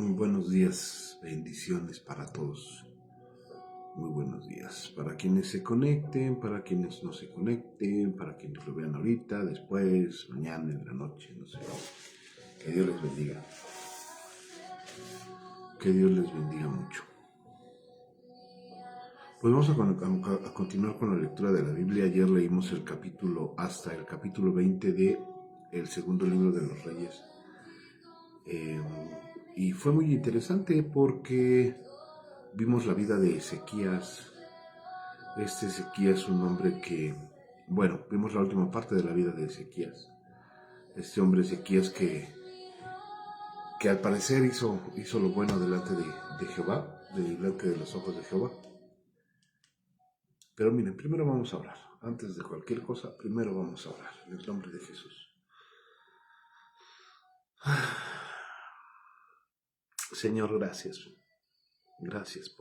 Buenos días, bendiciones para todos. Muy buenos días. Para quienes se conecten, para quienes no se conecten, para quienes lo vean ahorita, después, mañana, en la noche, no sé. Que Dios les bendiga. Que Dios les bendiga mucho. Pues vamos a continuar con la lectura de la Biblia. Ayer leímos hasta el capítulo 20 de el segundo libro de los Reyes. Y fue muy interesante porque vimos la vida de Ezequías. Ezequías es un hombre vimos la última parte de la vida de Ezequías. Este hombre Ezequías que al parecer hizo lo bueno delante de Jehová, delante de los ojos de Jehová. Pero miren, primero vamos a orar. Antes de cualquier cosa, primero vamos a orar en el nombre de Jesús. Señor, gracias. Gracias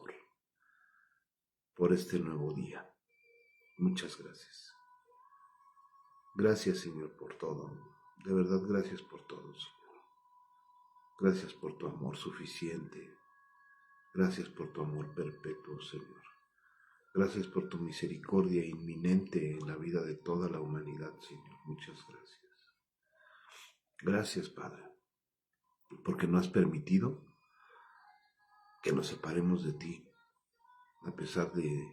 por este nuevo día. Muchas gracias. Gracias, Señor, por todo. De verdad, gracias por todo, Señor. Gracias por tu amor suficiente. Gracias por tu amor perpetuo, Señor. Gracias por tu misericordia inminente en la vida de toda la humanidad, Señor. Muchas gracias. Gracias, Padre, porque no has permitido que nos separemos de ti, a pesar de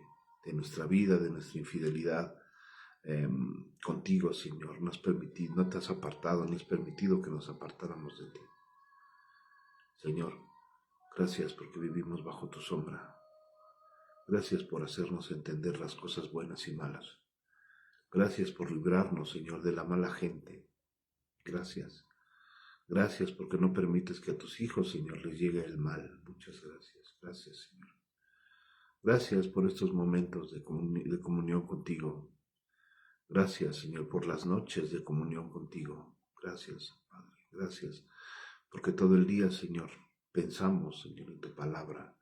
nuestra vida, de nuestra infidelidad contigo, Señor. No te has apartado, ni has permitido que nos apartáramos de ti. Señor, gracias porque vivimos bajo tu sombra. Gracias por hacernos entender las cosas buenas y malas. Gracias por librarnos, Señor, de la mala gente. Gracias. Gracias porque no permites que a tus hijos, Señor, les llegue el mal. Muchas gracias. Gracias, Señor. Gracias por estos momentos de comunión contigo. Gracias, Señor, por las noches de comunión contigo. Gracias, Padre. Gracias porque todo el día, Señor, pensamos, Señor, en tu palabra.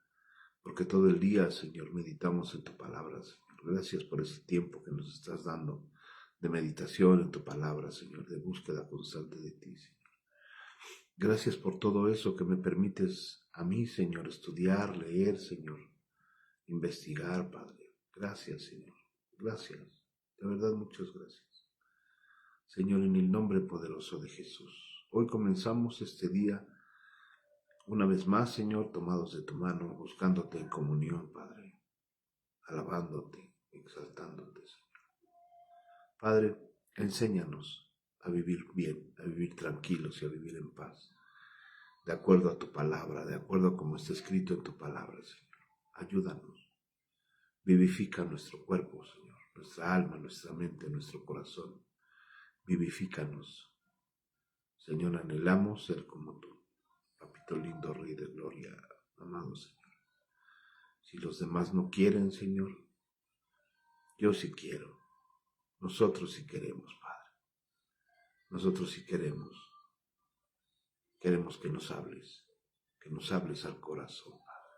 Porque todo el día, Señor, meditamos en tu palabra, Señor. Gracias por ese tiempo que nos estás dando de meditación en tu palabra, Señor, de búsqueda constante de ti, Señor. Gracias por todo eso que me permites a mí, Señor, estudiar, leer, Señor, investigar, Padre. Gracias, Señor. Gracias. De verdad, muchas gracias. Señor, en el nombre poderoso de Jesús. Hoy comenzamos este día una vez más, Señor, tomados de tu mano, buscándote en comunión, Padre, alabándote, exaltándote, Señor. Padre, enséñanos a vivir bien, a vivir tranquilos y a vivir en paz, de acuerdo a tu palabra, de acuerdo a como está escrito en tu palabra, Señor. Ayúdanos, vivifica nuestro cuerpo, Señor, nuestra alma, nuestra mente, nuestro corazón. Vivifícanos. Señor, anhelamos ser como tú. Papito lindo, Rey de gloria, amado Señor. Si los demás no quieren, Señor, yo sí quiero. Nosotros sí queremos, Padre. Nosotros sí queremos. Queremos que nos hables al corazón, Padre.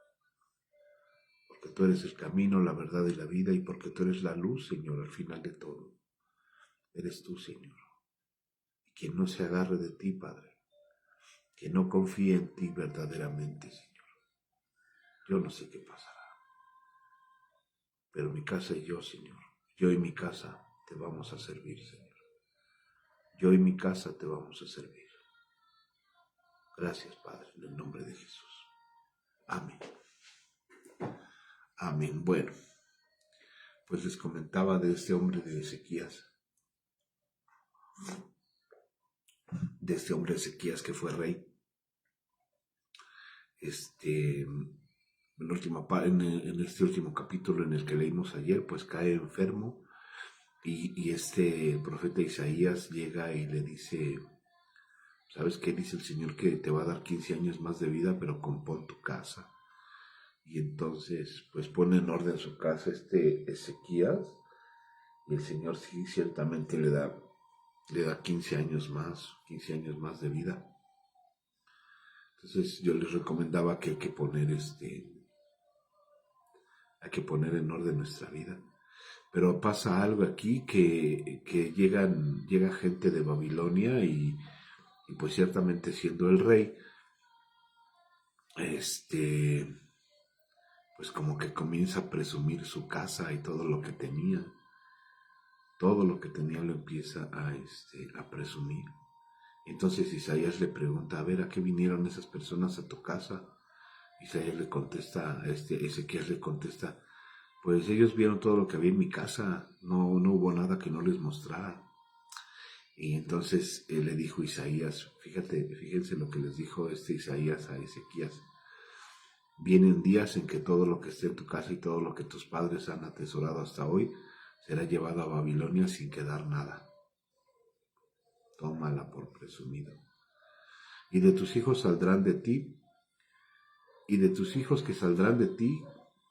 Porque tú eres el camino, la verdad y la vida, y porque tú eres la luz, Señor, al final de todo. Eres tú, Señor. Y quien no se agarre de ti, Padre, que no confíe en ti verdaderamente, Señor, yo no sé qué pasará. Pero mi casa y yo, Señor, yo y mi casa te vamos a servir, Señor. Yo y mi casa te vamos a servir. Gracias, Padre, en el nombre de Jesús. Amén. Amén. Bueno, pues les comentaba de este hombre de Ezequías. De este hombre de Ezequías que fue rey. En este último capítulo en el que leímos ayer, pues cae enfermo y este profeta Isaías llega y le dice, ¿sabes qué? Dice el Señor que te va a dar 15 años más de vida, pero compón tu casa. Y entonces, pues pone en orden su casa Ezequías, y el Señor sí, ciertamente le da 15 años más de vida. Entonces yo les recomendaba que hay que poner en orden nuestra vida. Pero pasa algo aquí que llega gente de Babilonia y pues ciertamente siendo el rey, este, pues como que comienza a presumir su casa y todo lo que tenía. Todo lo que tenía lo empieza a presumir. Entonces Isaías le pregunta, a ver, ¿a qué vinieron esas personas a tu casa? Isaías le contesta, Ezequías le contesta, pues ellos vieron todo lo que había en mi casa, no hubo nada que no les mostrara. Y entonces le dijo Isaías, fíjense lo que les dijo Isaías a Ezequías. Vienen días en que todo lo que esté en tu casa y todo lo que tus padres han atesorado hasta hoy será llevado a Babilonia sin quedar nada. Tómala por presumido. Y de tus hijos saldrán de ti, y de tus hijos que saldrán de ti,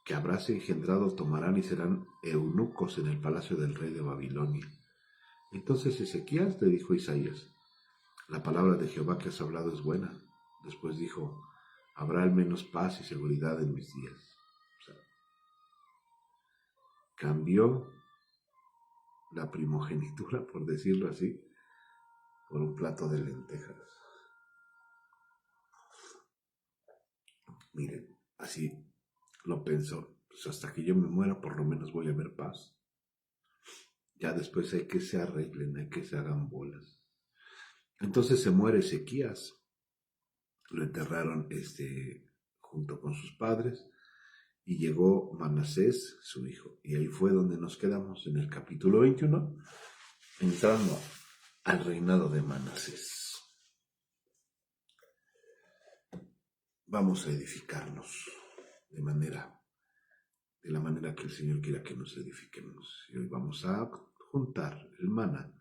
que habrás engendrado, tomarán y serán eunucos en el palacio del rey de Babilonia. Entonces Ezequías le dijo a Isaías, la palabra de Jehová que has hablado es buena. Después dijo, habrá al menos paz y seguridad en mis días. O sea, cambió la primogenitura, por decirlo así, por un plato de lentejas. Miren, así lo pensó. Pues hasta que yo me muera, por lo menos voy a ver paz. Ya después hay que se arreglen, hay que se hagan bolas. Entonces se muere Ezequías. Lo enterraron junto con sus padres. Y llegó Manasés, su hijo. Y ahí fue donde nos quedamos en el capítulo 21, entrando al reinado de Manasés. Vamos a edificarnos de la manera que el Señor quiera que nos edifiquemos. Y hoy vamos a juntar el maná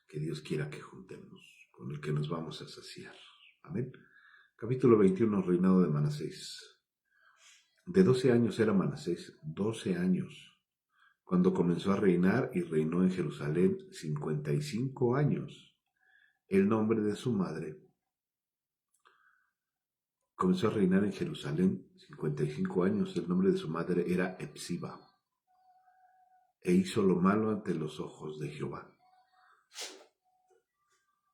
que Dios quiera que juntemos, con el que nos vamos a saciar. Amén. Capítulo 21, reinado de Manasés. De 12 años era Manasés, 12 años, cuando comenzó a reinar, y reinó en Jerusalén 55 años. El nombre de su madre comenzó a reinar en Jerusalén 55 años. El nombre de su madre era Epsiba, e hizo lo malo ante los ojos de Jehová.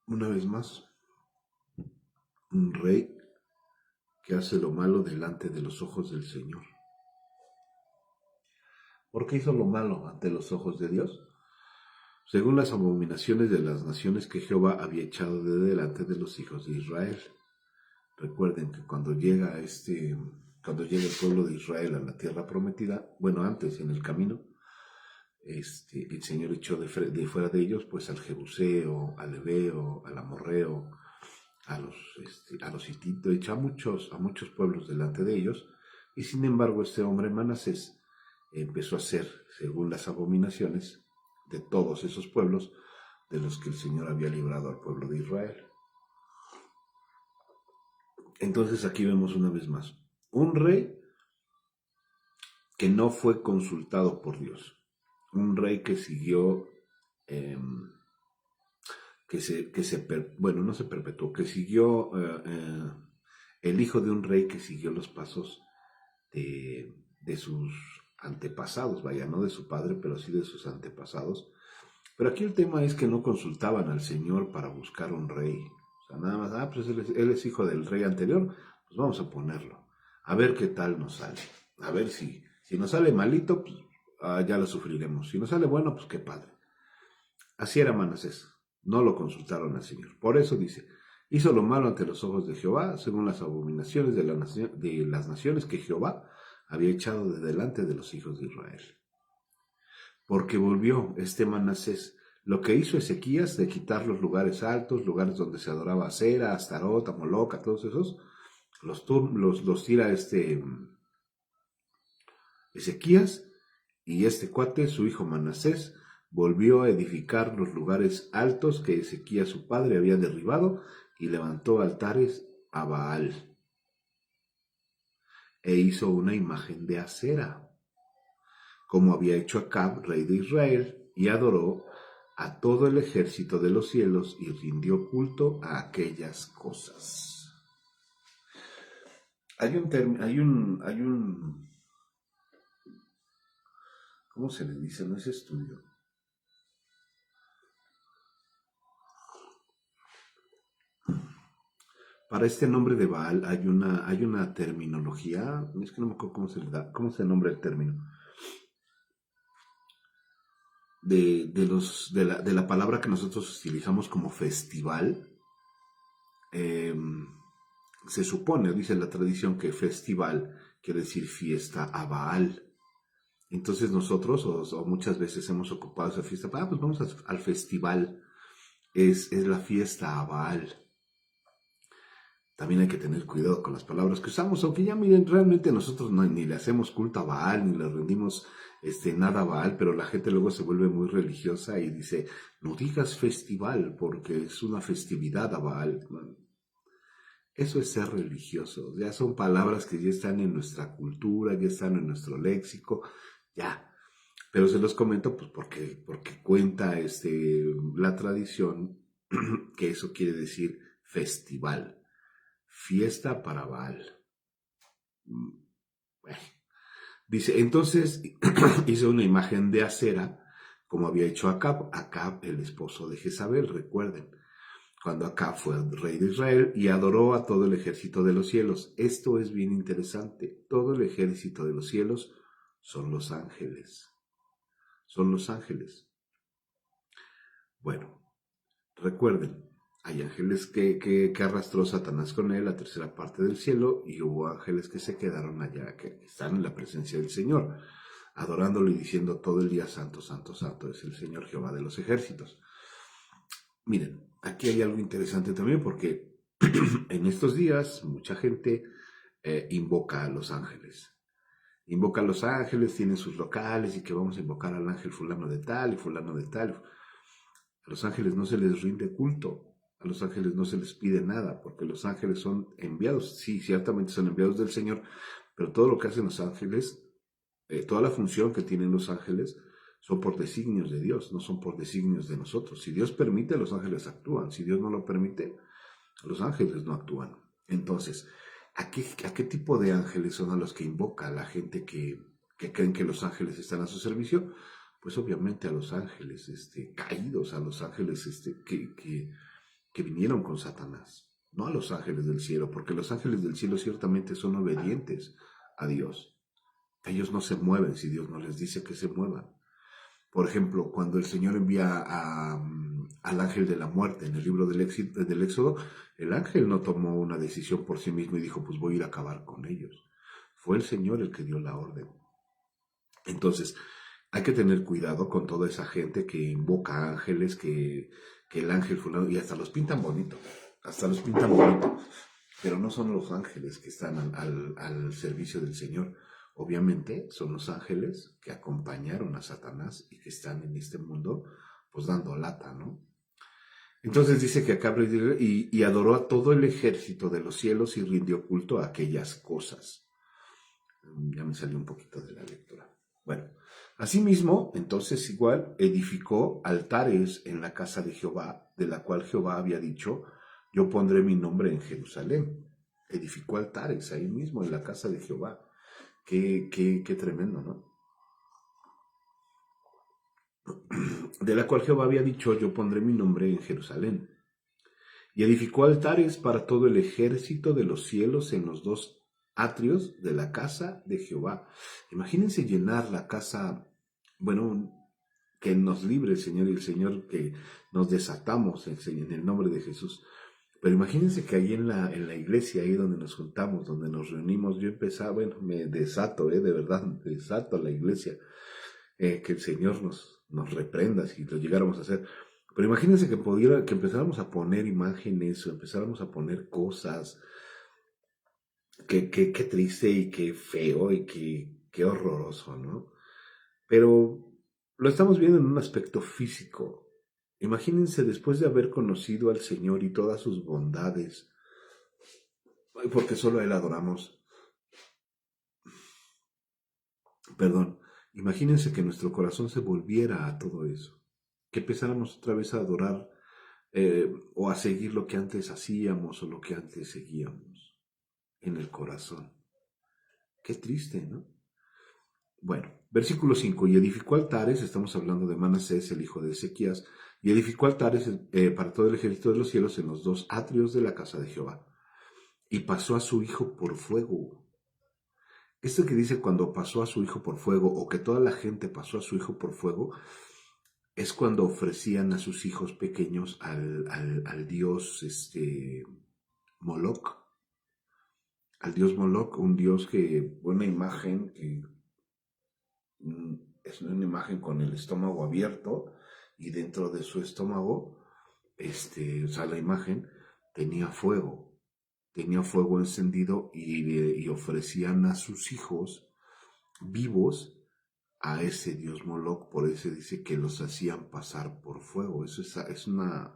Una vez más, un rey que hace lo malo delante de los ojos del Señor. ¿Por qué hizo lo malo ante los ojos de Dios? Según las abominaciones de las naciones que Jehová había echado de delante de los hijos de Israel. Recuerden que cuando llega el pueblo de Israel a la tierra prometida, bueno, antes en el camino, el Señor echó de fuera de ellos, pues al Jebuseo, al Ebeo, al Amorreo, a los hititos, echó a muchos pueblos delante de ellos, y sin embargo este hombre Manasés empezó a hacer, según las abominaciones de todos esos pueblos, de los que el Señor había librado al pueblo de Israel. Entonces aquí vemos una vez más un rey que no fue consultado por Dios, un rey que siguió, no se perpetuó, que siguió el hijo de un rey que siguió los pasos de sus antepasados, vaya, no de su padre, pero sí de sus antepasados. Pero aquí el tema es que no consultaban al Señor para buscar un rey. O sea, nada más, pues él es hijo del rey anterior, pues vamos a ponerlo. A ver qué tal nos sale. A ver si nos sale malito, pues ya lo sufriremos. Si nos sale bueno, pues qué padre. Así era Manasés. No lo consultaron al Señor. Por eso dice, hizo lo malo ante los ojos de Jehová, según las abominaciones de las naciones que Jehová había echado de delante de los hijos de Israel. Porque volvió Manasés. Lo que hizo Ezequías de quitar los lugares altos, lugares donde se adoraba a Acera, a Astarot, a Moloc, a todos esos, los tira Ezequías, y este cuate, su hijo Manasés, volvió a edificar los lugares altos que Ezequías su padre había derribado, y levantó altares a Baal, e hizo una imagen de Acera, como había hecho Acab, rey de Israel, y adoró a todo el ejército de los cielos y rindió culto a aquellas cosas. Hay un, ¿cómo se le dice en ese estudio? para este nombre de Baal hay una terminología, es que no me acuerdo cómo se le da, cómo se nombra el término, de la palabra que nosotros utilizamos como festival. eh, Se supone, dice la tradición, que festival quiere decir fiesta a Baal. Entonces nosotros, o muchas veces hemos ocupado esa fiesta, pues vamos al festival, es la fiesta a Baal. También hay que tener cuidado con las palabras que usamos, aunque ya miren, realmente nosotros ni le hacemos culto a Baal, ni le rendimos nada a Baal, pero la gente luego se vuelve muy religiosa y dice, no digas festival, porque es una festividad a Baal. Eso es ser religioso, ya son palabras que ya están en nuestra cultura, ya están en nuestro léxico, ya. Pero se los comento pues porque cuenta la tradición que eso quiere decir festival, fiesta para Baal. Bueno, dice, entonces hizo una imagen de acera, como había hecho Acab, el esposo de Jezabel, recuerden, cuando Acab fue el rey de Israel y adoró a todo el ejército de los cielos. Esto es bien interesante, todo el ejército de los cielos son los ángeles, son los ángeles. Bueno, recuerden, hay ángeles que arrastró Satanás con él, la tercera parte del cielo, y hubo ángeles que se quedaron allá, que están en la presencia del Señor, adorándolo y diciendo todo el día, santo, santo, santo es el Señor Jehová de los ejércitos. Miren, aquí hay algo interesante también porque en estos días mucha gente invoca a los ángeles. Invoca a los ángeles, tienen sus locales y que vamos a invocar al ángel fulano de tal y fulano de tal. A los ángeles no se les rinde culto, a los ángeles no se les pide nada, porque los ángeles son enviados, sí, ciertamente son enviados del Señor, pero todo lo que hacen los ángeles, toda la función que tienen los ángeles, son por designios de Dios, no son por designios de nosotros. Si Dios permite, los ángeles actúan, si Dios no lo permite, los ángeles no actúan. Entonces, ¿a qué tipo de ángeles son a los que invoca la gente que creen que los ángeles están a su servicio? Pues obviamente a los ángeles caídos, a los ángeles que vinieron con Satanás, no a los ángeles del cielo, porque los ángeles del cielo ciertamente son obedientes a Dios. Ellos no se mueven si Dios no les dice que se muevan. Por ejemplo, cuando el Señor envía al ángel de la muerte en el libro del Éxodo, el ángel no tomó una decisión por sí mismo y dijo, pues voy a ir a acabar con ellos. Fue el Señor el que dio la orden. Entonces, hay que tener cuidado con toda esa gente que invoca ángeles, que el ángel fulano, y hasta los pintan bonito, pero no son los ángeles que están al servicio del Señor. Obviamente son los ángeles que acompañaron a Satanás y que están en este mundo, pues dando lata, ¿no? Entonces dice que acá y adoró a todo el ejército de los cielos y rindió culto a aquellas cosas. Ya me salió un poquito de la lectura. Bueno, asimismo, entonces igual edificó altares en la casa de Jehová, de la cual Jehová había dicho, yo pondré mi nombre en Jerusalén. Edificó altares ahí mismo en la casa de Jehová. Qué tremendo, ¿no? De la cual Jehová había dicho, yo pondré mi nombre en Jerusalén. Y edificó altares para todo el ejército de los cielos en los dos atrios de la casa de Jehová. Imagínense llenar la casa, bueno, que nos libre el Señor y el Señor que nos desatamos en el nombre de Jesús. Pero imagínense que ahí en la iglesia, ahí donde nos juntamos, donde nos reunimos, yo empezaba, bueno, me desato, de verdad, me desato a la iglesia, que el Señor nos reprenda si lo llegáramos a hacer. Pero imagínense que empezáramos a poner imágenes o empezáramos a poner cosas, qué triste y qué feo y qué horroroso, ¿no? Pero lo estamos viendo en un aspecto físico. Imagínense después de haber conocido al Señor y todas sus bondades, porque solo a Él adoramos. Perdón, imagínense que nuestro corazón se volviera a todo eso, que empezáramos otra vez a adorar o a seguir lo que antes hacíamos o lo que antes seguíamos en el corazón. Qué triste, ¿no? Bueno, versículo 5, y edificó altares, estamos hablando de Manasés, el hijo de Ezequías, y edificó altares para todo el ejército de los cielos en los dos atrios de la casa de Jehová. y pasó a su hijo por fuego. Esto que dice cuando pasó a su hijo por fuego, o que toda la gente pasó a su hijo por fuego, es cuando ofrecían a sus hijos pequeños al dios Moloch. Al dios Moloch, un dios que, una imagen que es una imagen con el estómago abierto, y dentro de su estómago, o sea, la imagen tenía fuego encendido, y ofrecían a sus hijos vivos a ese dios Moloch. Por eso dice que los hacían pasar por fuego. Eso es una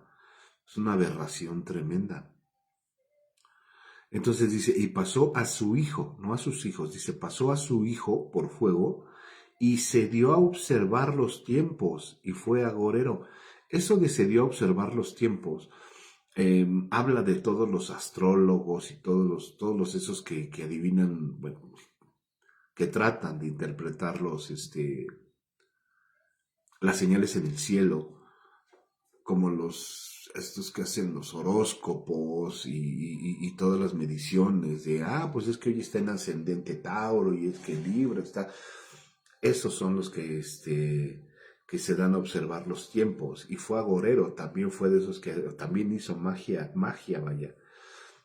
aberración tremenda. Entonces dice, y pasó a su hijo, no a sus hijos, dice, pasó a su hijo por fuego y se dio a observar los tiempos y fue agorero. Eso de se dio a observar los tiempos, habla de todos los astrólogos y todos los esos que adivinan, bueno, que tratan de interpretar las señales en el cielo, como estos que hacen los horóscopos y todas las mediciones de, pues es que hoy está en ascendente Tauro y es que Libra está. Esos son los que se dan a observar los tiempos. Y fue agorero, también fue de esos que también hizo magia, vaya,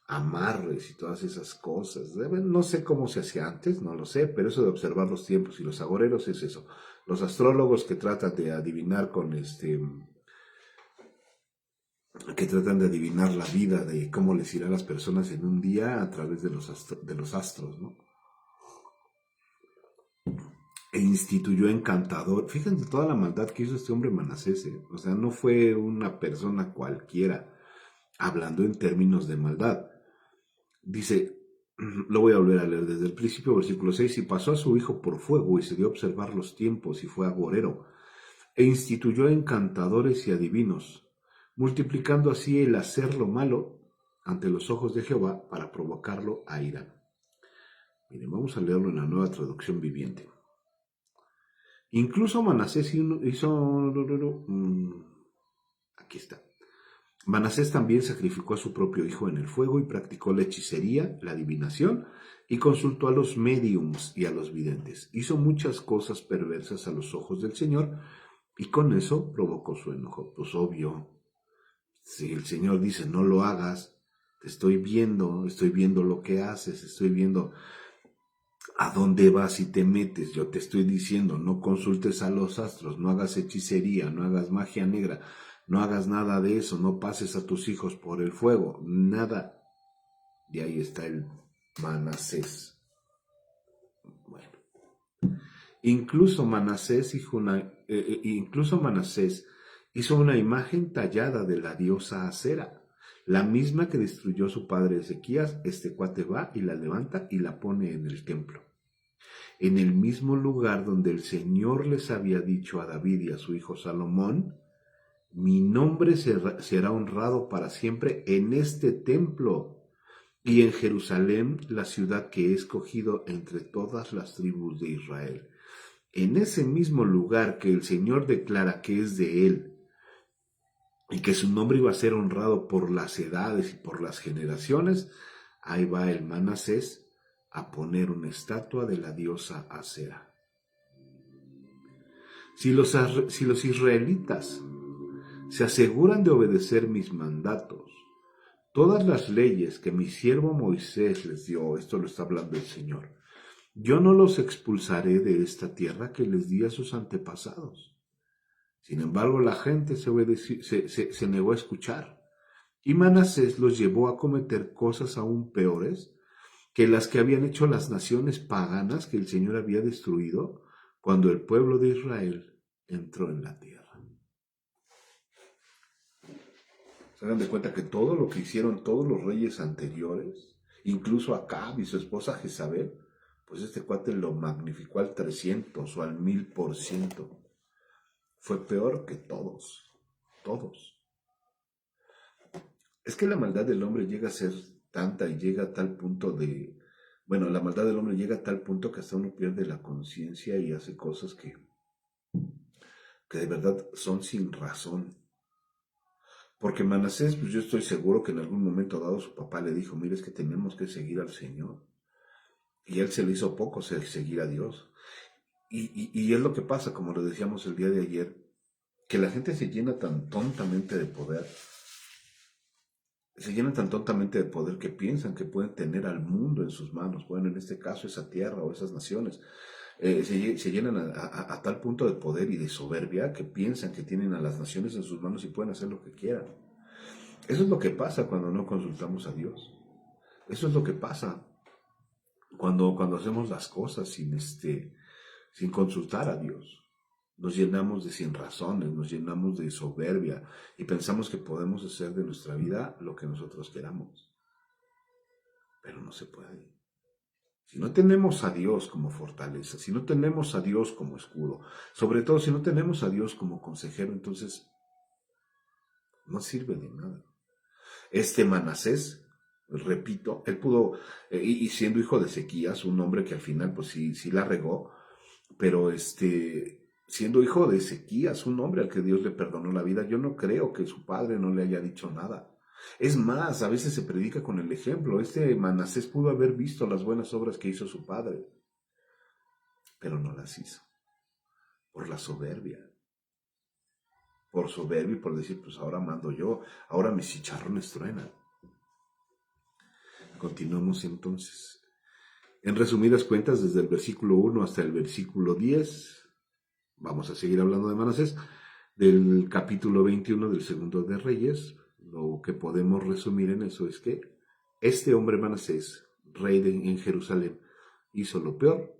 amarres y todas esas cosas. No sé cómo se hacía antes, no lo sé, pero eso de observar los tiempos y los agoreros es eso. Los astrólogos que tratan de adivinar que tratan de adivinar la vida, de cómo les irá a las personas en un día a través de los astros, ¿no? E instituyó encantador. Fíjense toda la maldad que hizo este hombre Manasés, ¿eh? O sea, no fue una persona cualquiera, hablando en términos de maldad. Dice, lo voy a volver a leer desde el principio, versículo 6, y pasó a su hijo por fuego y se dio a observar los tiempos y fue agorero, e instituyó encantadores y adivinos, multiplicando así el hacer lo malo ante los ojos de Jehová para provocarlo a ira. Miren, vamos a leerlo en la Nueva Traducción Viviente. Incluso Manasés hizo. Aquí está. Manasés también sacrificó a su propio hijo en el fuego y practicó la hechicería, la adivinación, y consultó a los médiums y a los videntes. Hizo muchas cosas perversas a los ojos del Señor y con eso provocó su enojo. Pues obvio, si el Señor dice no lo hagas, te estoy viendo lo que haces, estoy viendo a dónde vas y te metes. Yo te estoy diciendo, no consultes a los astros, no hagas hechicería, no hagas magia negra, no hagas nada de eso, no pases a tus hijos por el fuego, nada. Y ahí está el Manasés. Bueno, incluso Manasés hizo una imagen tallada de la diosa Acera, la misma que destruyó su padre Ezequías. Este cuate va y la levanta y la pone en el templo, en el mismo lugar donde el Señor les había dicho a David y a su hijo Salomón: mi nombre será honrado para siempre en este templo y en Jerusalén, la ciudad que he escogido entre todas las tribus de Israel. En ese mismo lugar que el Señor declara que es de él y que su nombre iba a ser honrado por las edades y por las generaciones, ahí va el Manasés a poner una estatua de la diosa Acera. Si los israelitas se aseguran de obedecer mis mandatos, todas las leyes que mi siervo Moisés les dio, esto lo está hablando el Señor, yo no los expulsaré de esta tierra que les di a sus antepasados. Sin embargo, la gente se negó a escuchar, y Manasés los llevó a cometer cosas aún peores que las que habían hecho las naciones paganas que el Señor había destruido cuando el pueblo de Israel entró en la tierra. Se dan de cuenta que todo lo que hicieron todos los reyes anteriores, incluso Acab y su esposa Jezabel, pues este cuate lo magnificó al 300 o al 1000%. Fue peor que todos. Es que la maldad del hombre llega a ser tanta y llega a tal punto la maldad del hombre llega a tal punto que hasta uno pierde la conciencia y hace cosas que de verdad son sin razón. Porque Manasés, pues yo estoy seguro que en algún momento dado su papá le dijo, mira, es que tenemos que seguir al Señor. Y él se le hizo poco seguir a Dios. Y es lo que pasa, como lo decíamos el día de ayer, que la gente se llena tan tontamente de poder, que piensan que pueden tener al mundo en sus manos. Bueno, en este caso esa tierra o esas naciones. Se llenan a tal punto de poder y de soberbia que piensan que tienen a las naciones en sus manos y pueden hacer lo que quieran. Eso es lo que pasa cuando no consultamos a Dios. Eso es lo que pasa cuando hacemos las cosas sin consultar a Dios. Nos llenamos de sinrazones, nos llenamos de soberbia y pensamos que podemos hacer de nuestra vida lo que nosotros queramos. Pero no se puede. Si no tenemos a Dios como fortaleza, si no tenemos a Dios como escudo, sobre todo si no tenemos a Dios como consejero, entonces no sirve de nada. Este Manasés, repito, él pudo, y siendo hijo de Ezequías, un hombre que al final pues sí la regó, pero siendo hijo de Ezequías, un hombre al que Dios le perdonó la vida, yo no creo que su padre no le haya dicho nada. Es más, a veces se predica con el ejemplo. Este Manasés pudo haber visto las buenas obras que hizo su padre, pero no las hizo, por la soberbia. Por soberbia y por decir, pues ahora mando yo, ahora mis chicharrones truenan. Continuamos entonces. En resumidas cuentas, desde el versículo 1 hasta el versículo 10, vamos a seguir hablando de Manasés, del capítulo 21 del segundo de Reyes. Lo que podemos resumir en eso es que este hombre Manasés, rey en Jerusalén, hizo lo peor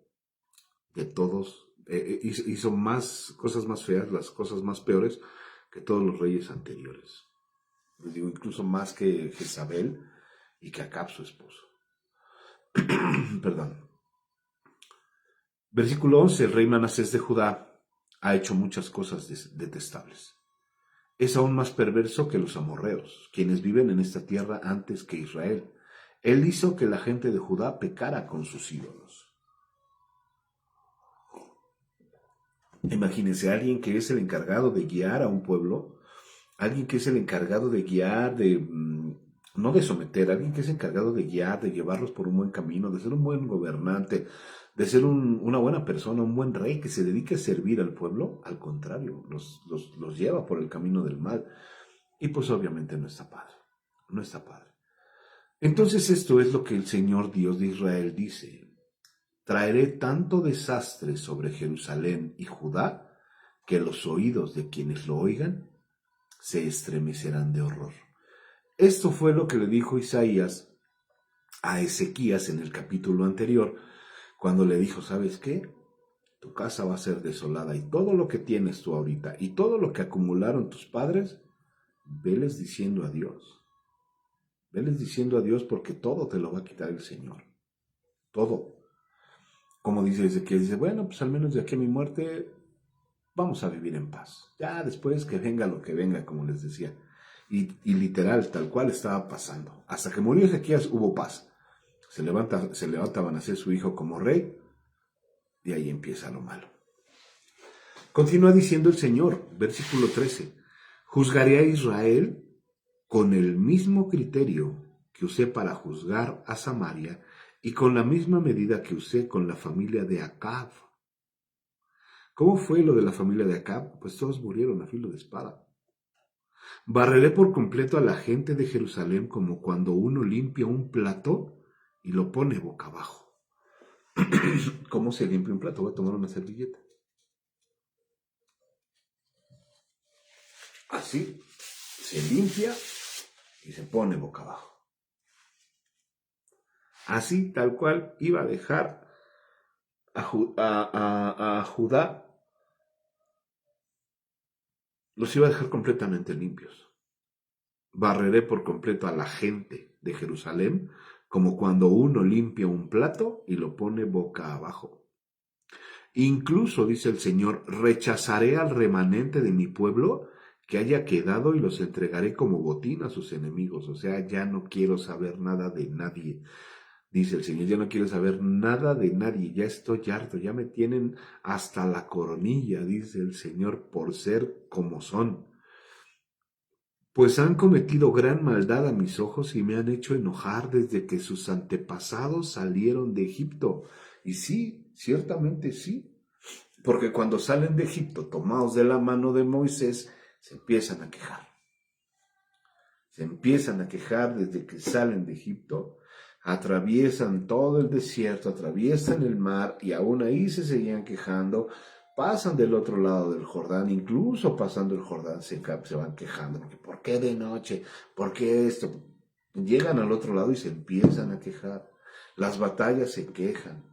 de todos, hizo más cosas más feas, las cosas más peores que todos los reyes anteriores. Les digo, incluso más que Jezabel y que Acab, su esposo. Perdón. Versículo 11. El rey Manasés de Judá ha hecho muchas cosas detestables. Es aún más perverso que los amorreos, quienes viven en esta tierra antes que Israel. Él hizo que la gente de Judá pecara con sus ídolos. Imagínense a alguien que es el encargado de guiar a un pueblo, alguien que es el encargado de guiar, no de someter, alguien que es encargado de guiar, de llevarlos por un buen camino, de ser un buen gobernante, de ser una buena persona, un buen rey que se dedique a servir al pueblo. Al contrario, los lleva por el camino del mal. Y pues obviamente no está padre, no está padre. Entonces esto es lo que el Señor Dios de Israel dice: traeré tanto desastre sobre Jerusalén y Judá que los oídos de quienes lo oigan se estremecerán de horror. Esto fue lo que le dijo Isaías a Ezequías en el capítulo anterior, cuando le dijo, ¿sabes qué? Tu casa va a ser desolada y todo lo que tienes tú ahorita y todo lo que acumularon tus padres, veles diciendo adiós. Veles diciendo adiós porque todo te lo va a quitar el Señor. Todo. Como dice Ezequiel, dice, bueno, pues al menos de aquí a mi muerte vamos a vivir en paz. Ya después que venga lo que venga, como les decía. Y literal, tal cual estaba pasando. Hasta que murió Ezequías hubo paz. Se levanta Manasés su hijo como rey, y ahí empieza lo malo. Continúa diciendo el Señor, versículo 13, juzgaré a Israel con el mismo criterio que usé para juzgar a Samaria y con la misma medida que usé con la familia de Acab. ¿Cómo fue lo de la familia de Acab? Pues todos murieron a filo de espada. Barreré por completo a la gente de Jerusalén como cuando uno limpia un plato y lo pone boca abajo. ¿Cómo se limpia un plato? Voy a tomar una servilleta. Así se limpia y se pone boca abajo. Así, tal cual, iba a dejar a Judá, los iba a dejar completamente limpios. Barreré por completo a la gente de Jerusalén, como cuando uno limpia un plato y lo pone boca abajo. Incluso, dice el Señor, rechazaré al remanente de mi pueblo que haya quedado y los entregaré como botín a sus enemigos. O sea, ya no quiero saber nada de nadie. Dice el Señor, ya no quiero saber nada de nadie, ya estoy harto, ya me tienen hasta la coronilla, dice el Señor, por ser como son. Pues han cometido gran maldad a mis ojos y me han hecho enojar desde que sus antepasados salieron de Egipto. Y sí, ciertamente sí, porque cuando salen de Egipto tomados de la mano de Moisés, se empiezan a quejar. Se empiezan a quejar desde que salen de Egipto, atraviesan todo el desierto, atraviesan el mar y aún ahí se seguían quejando, pasan del otro lado del Jordán, incluso pasando el Jordán se van quejando, porque ¿por qué de noche? ¿Por qué esto? Llegan al otro lado y se empiezan a quejar, las batallas se quejan,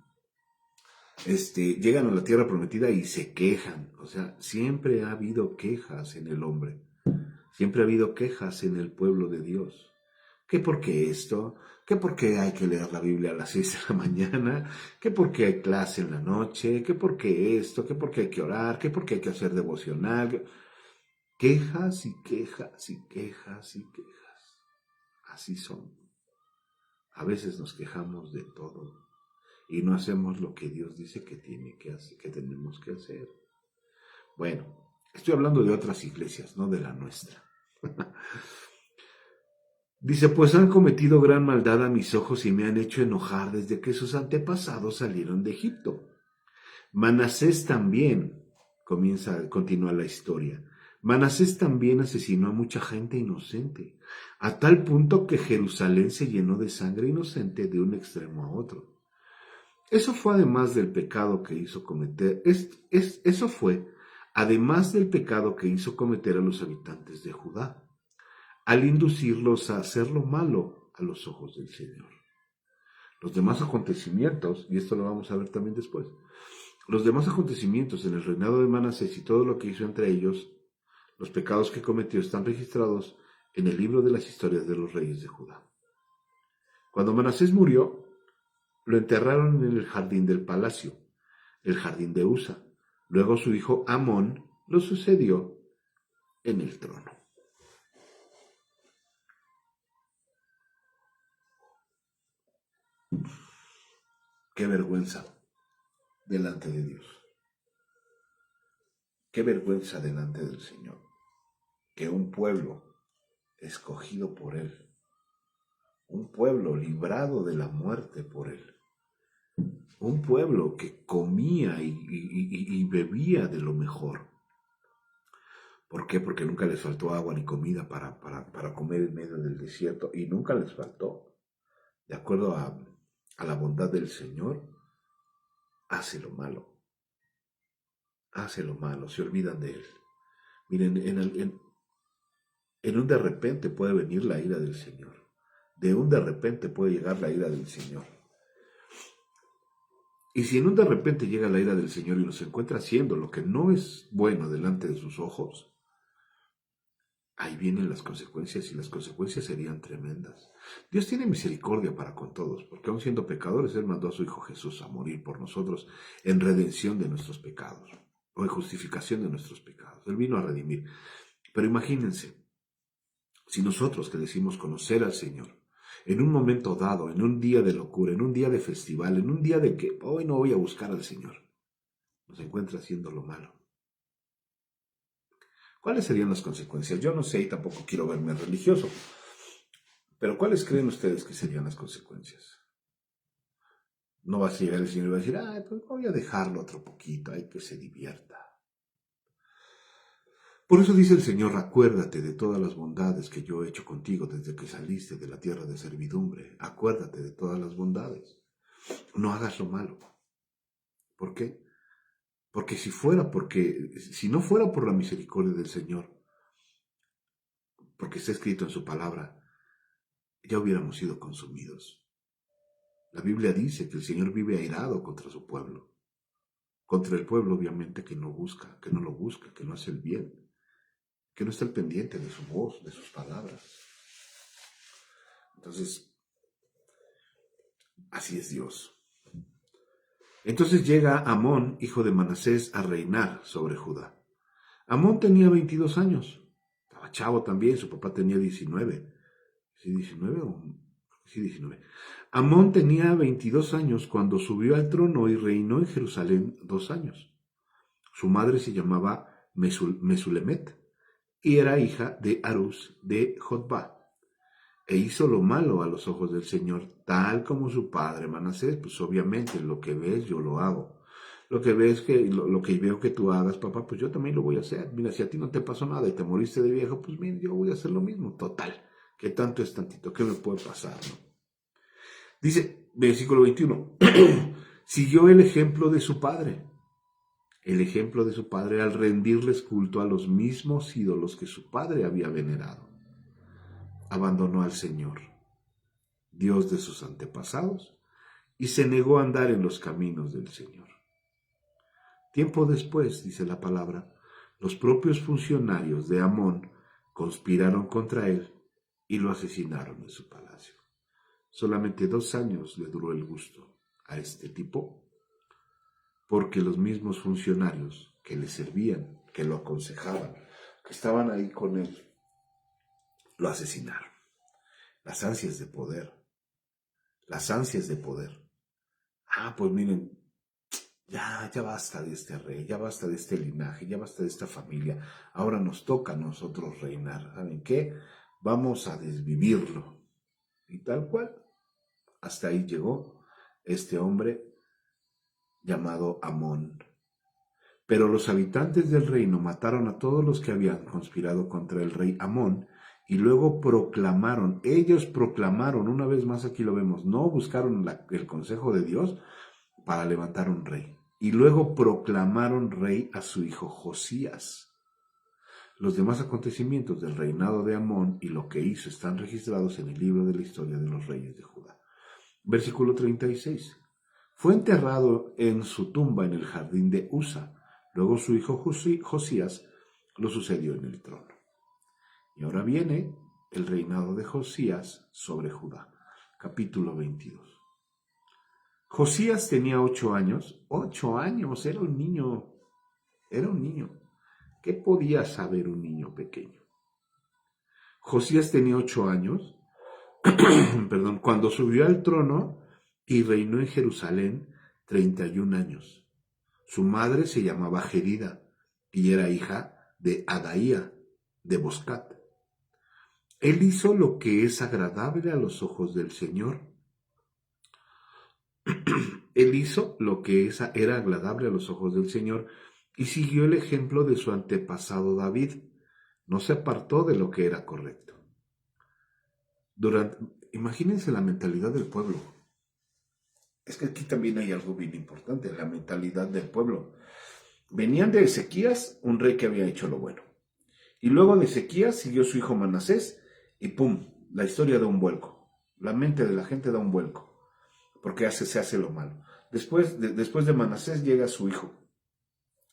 llegan a la tierra prometida y se quejan, o sea, siempre ha habido quejas en el hombre. Siempre ha habido quejas en el pueblo de Dios. ¿Qué por qué esto? ¿Qué por qué hay que leer la Biblia a las 6 de la mañana? ¿Qué por qué hay clase en la noche? ¿Qué por qué esto? ¿Qué por qué hay que orar? ¿Qué por qué hay que hacer devocional? Quejas y quejas y quejas y quejas. Así son. A veces nos quejamos de todo y no hacemos lo que Dios dice que que tenemos que hacer. Bueno, estoy hablando de otras iglesias, no de la nuestra. Dice, pues han cometido gran maldad a mis ojos y me han hecho enojar desde que sus antepasados salieron de Egipto. Manasés también, continúa la historia. Manasés también asesinó a mucha gente inocente, a tal punto que Jerusalén se llenó de sangre inocente de un extremo a otro. Eso fue además del pecado que hizo cometer, eso fue además del pecado que hizo cometer a los habitantes de Judá, al inducirlos a hacer lo malo a los ojos del Señor. Los demás acontecimientos, y esto lo vamos a ver también después, los demás acontecimientos en el reinado de Manasés y todo lo que hizo entre ellos, los pecados que cometió están registrados en el libro de las historias de los reyes de Judá. Cuando Manasés murió, lo enterraron en el jardín del palacio, el jardín de Usa. Luego su hijo Amón lo sucedió en el trono. Qué vergüenza delante de Dios. Qué vergüenza delante del Señor. Que un pueblo escogido por Él, un pueblo librado de la muerte por Él, un pueblo que comía y bebía de lo mejor. ¿Por qué? Porque nunca les faltó agua ni comida para comer en medio del desierto, y nunca les faltó. De acuerdo a la bondad del Señor, hace lo malo. Hace lo malo, se olvidan de Él. Miren, en un de repente puede venir la ira del Señor. De un de repente puede llegar la ira del Señor. Y si en un de repente llega la ira del Señor y nos encuentra haciendo lo que no es bueno delante de sus ojos, ahí vienen las consecuencias, y las consecuencias serían tremendas. Dios tiene misericordia para con todos, porque aun siendo pecadores, Él mandó a su Hijo Jesús a morir por nosotros en redención de nuestros pecados, o en justificación de nuestros pecados. Él vino a redimir. Pero imagínense, si nosotros que decimos conocer al Señor, en un momento dado, en un día de locura, en un día de festival, en un día de que hoy no voy a buscar al Señor, nos encuentra haciendo lo malo, ¿cuáles serían las consecuencias? Yo no sé y tampoco quiero verme religioso, pero ¿cuáles creen ustedes que serían las consecuencias? No va a llegar el Señor y va a decir, pues voy a dejarlo otro poquito, hay que se divierta. Por eso dice el Señor, acuérdate de todas las bondades que yo he hecho contigo desde que saliste de la tierra de servidumbre. Acuérdate de todas las bondades. No hagas lo malo. ¿Por qué? Porque si no fuera por la misericordia del Señor, porque está escrito en su palabra, ya hubiéramos sido consumidos. La Biblia dice que el Señor vive airado contra su pueblo. Contra el pueblo, obviamente, que no busca, que no lo busca, que no hace el bien, que no está al pendiente de su voz, de sus palabras. Entonces, así es Dios. Entonces llega Amón, hijo de Manasés, a reinar sobre Judá. Amón tenía 22 años. Estaba chavo también, su papá tenía 19. ¿Sí 19 o...? Sí, 19. Amón tenía 22 años cuando subió al trono y reinó en Jerusalén 2 años. Su madre se llamaba Mesulemet y era hija de Arús de Jotbá. E hizo lo malo a los ojos del Señor, tal como su padre Manasés. Pues obviamente lo que ves yo lo hago. Lo que ves que lo que veo que tú hagas, papá, pues yo también lo voy a hacer. Mira, si a ti no te pasó nada y te moriste de viejo, pues mira, yo voy a hacer lo mismo. Total, ¿qué tanto es tantito? ¿Qué me puede pasar, no? Dice, versículo 21, siguió el ejemplo de su padre. El ejemplo de su padre al rendirles culto a los mismos ídolos que su padre había venerado. Abandonó al Señor, Dios de sus antepasados, y se negó a andar en los caminos del Señor. Tiempo después, dice la palabra, los propios funcionarios de Amón conspiraron contra él y lo asesinaron en su palacio. Solamente 2 años le duró el gusto a este tipo, porque los mismos funcionarios que le servían, que lo aconsejaban, que estaban ahí con él, lo asesinaron. Las ansias de poder, las ansias de poder. Pues miren, ya basta de este rey, ya basta de este linaje, ya basta de esta familia. Ahora nos toca a nosotros reinar. ¿Saben qué? Vamos a desvivirlo. Y tal cual, hasta ahí llegó este hombre llamado Amón. Pero los habitantes del reino mataron a todos los que habían conspirado contra el rey Amón y luego ellos proclamaron, una vez más aquí lo vemos, no buscaron el consejo de Dios para levantar un rey. Y luego proclamaron rey a su hijo Josías. Los demás acontecimientos del reinado de Amón y lo que hizo están registrados en el libro de la historia de los reyes de Judá. Versículo 36. Fue enterrado en su tumba en el jardín de Usa. Luego su hijo Josías lo sucedió en el trono. Y ahora viene el reinado de Josías sobre Judá. Capítulo 22. Josías tenía 8 años. 8 años, era un niño. Era un niño. ¿Qué podía saber un niño pequeño? Josías tenía 8 años, perdón, cuando subió al trono y reinó en Jerusalén 31 años. Su madre se llamaba Gerida y era hija de Adaía de Boscat. Él hizo lo que es agradable a los ojos del Señor. Él hizo lo que era agradable a los ojos del Señor y siguió el ejemplo de su antepasado David. No se apartó de lo que era correcto. Imagínense la mentalidad del pueblo. Es que aquí también hay algo bien importante, la mentalidad del pueblo. Venían de Ezequías, un rey que había hecho lo bueno. Y luego de Ezequías siguió su hijo Manasés y ¡pum! La historia da un vuelco. La mente de la gente da un vuelco, porque se hace lo malo. Después de Manasés llega su hijo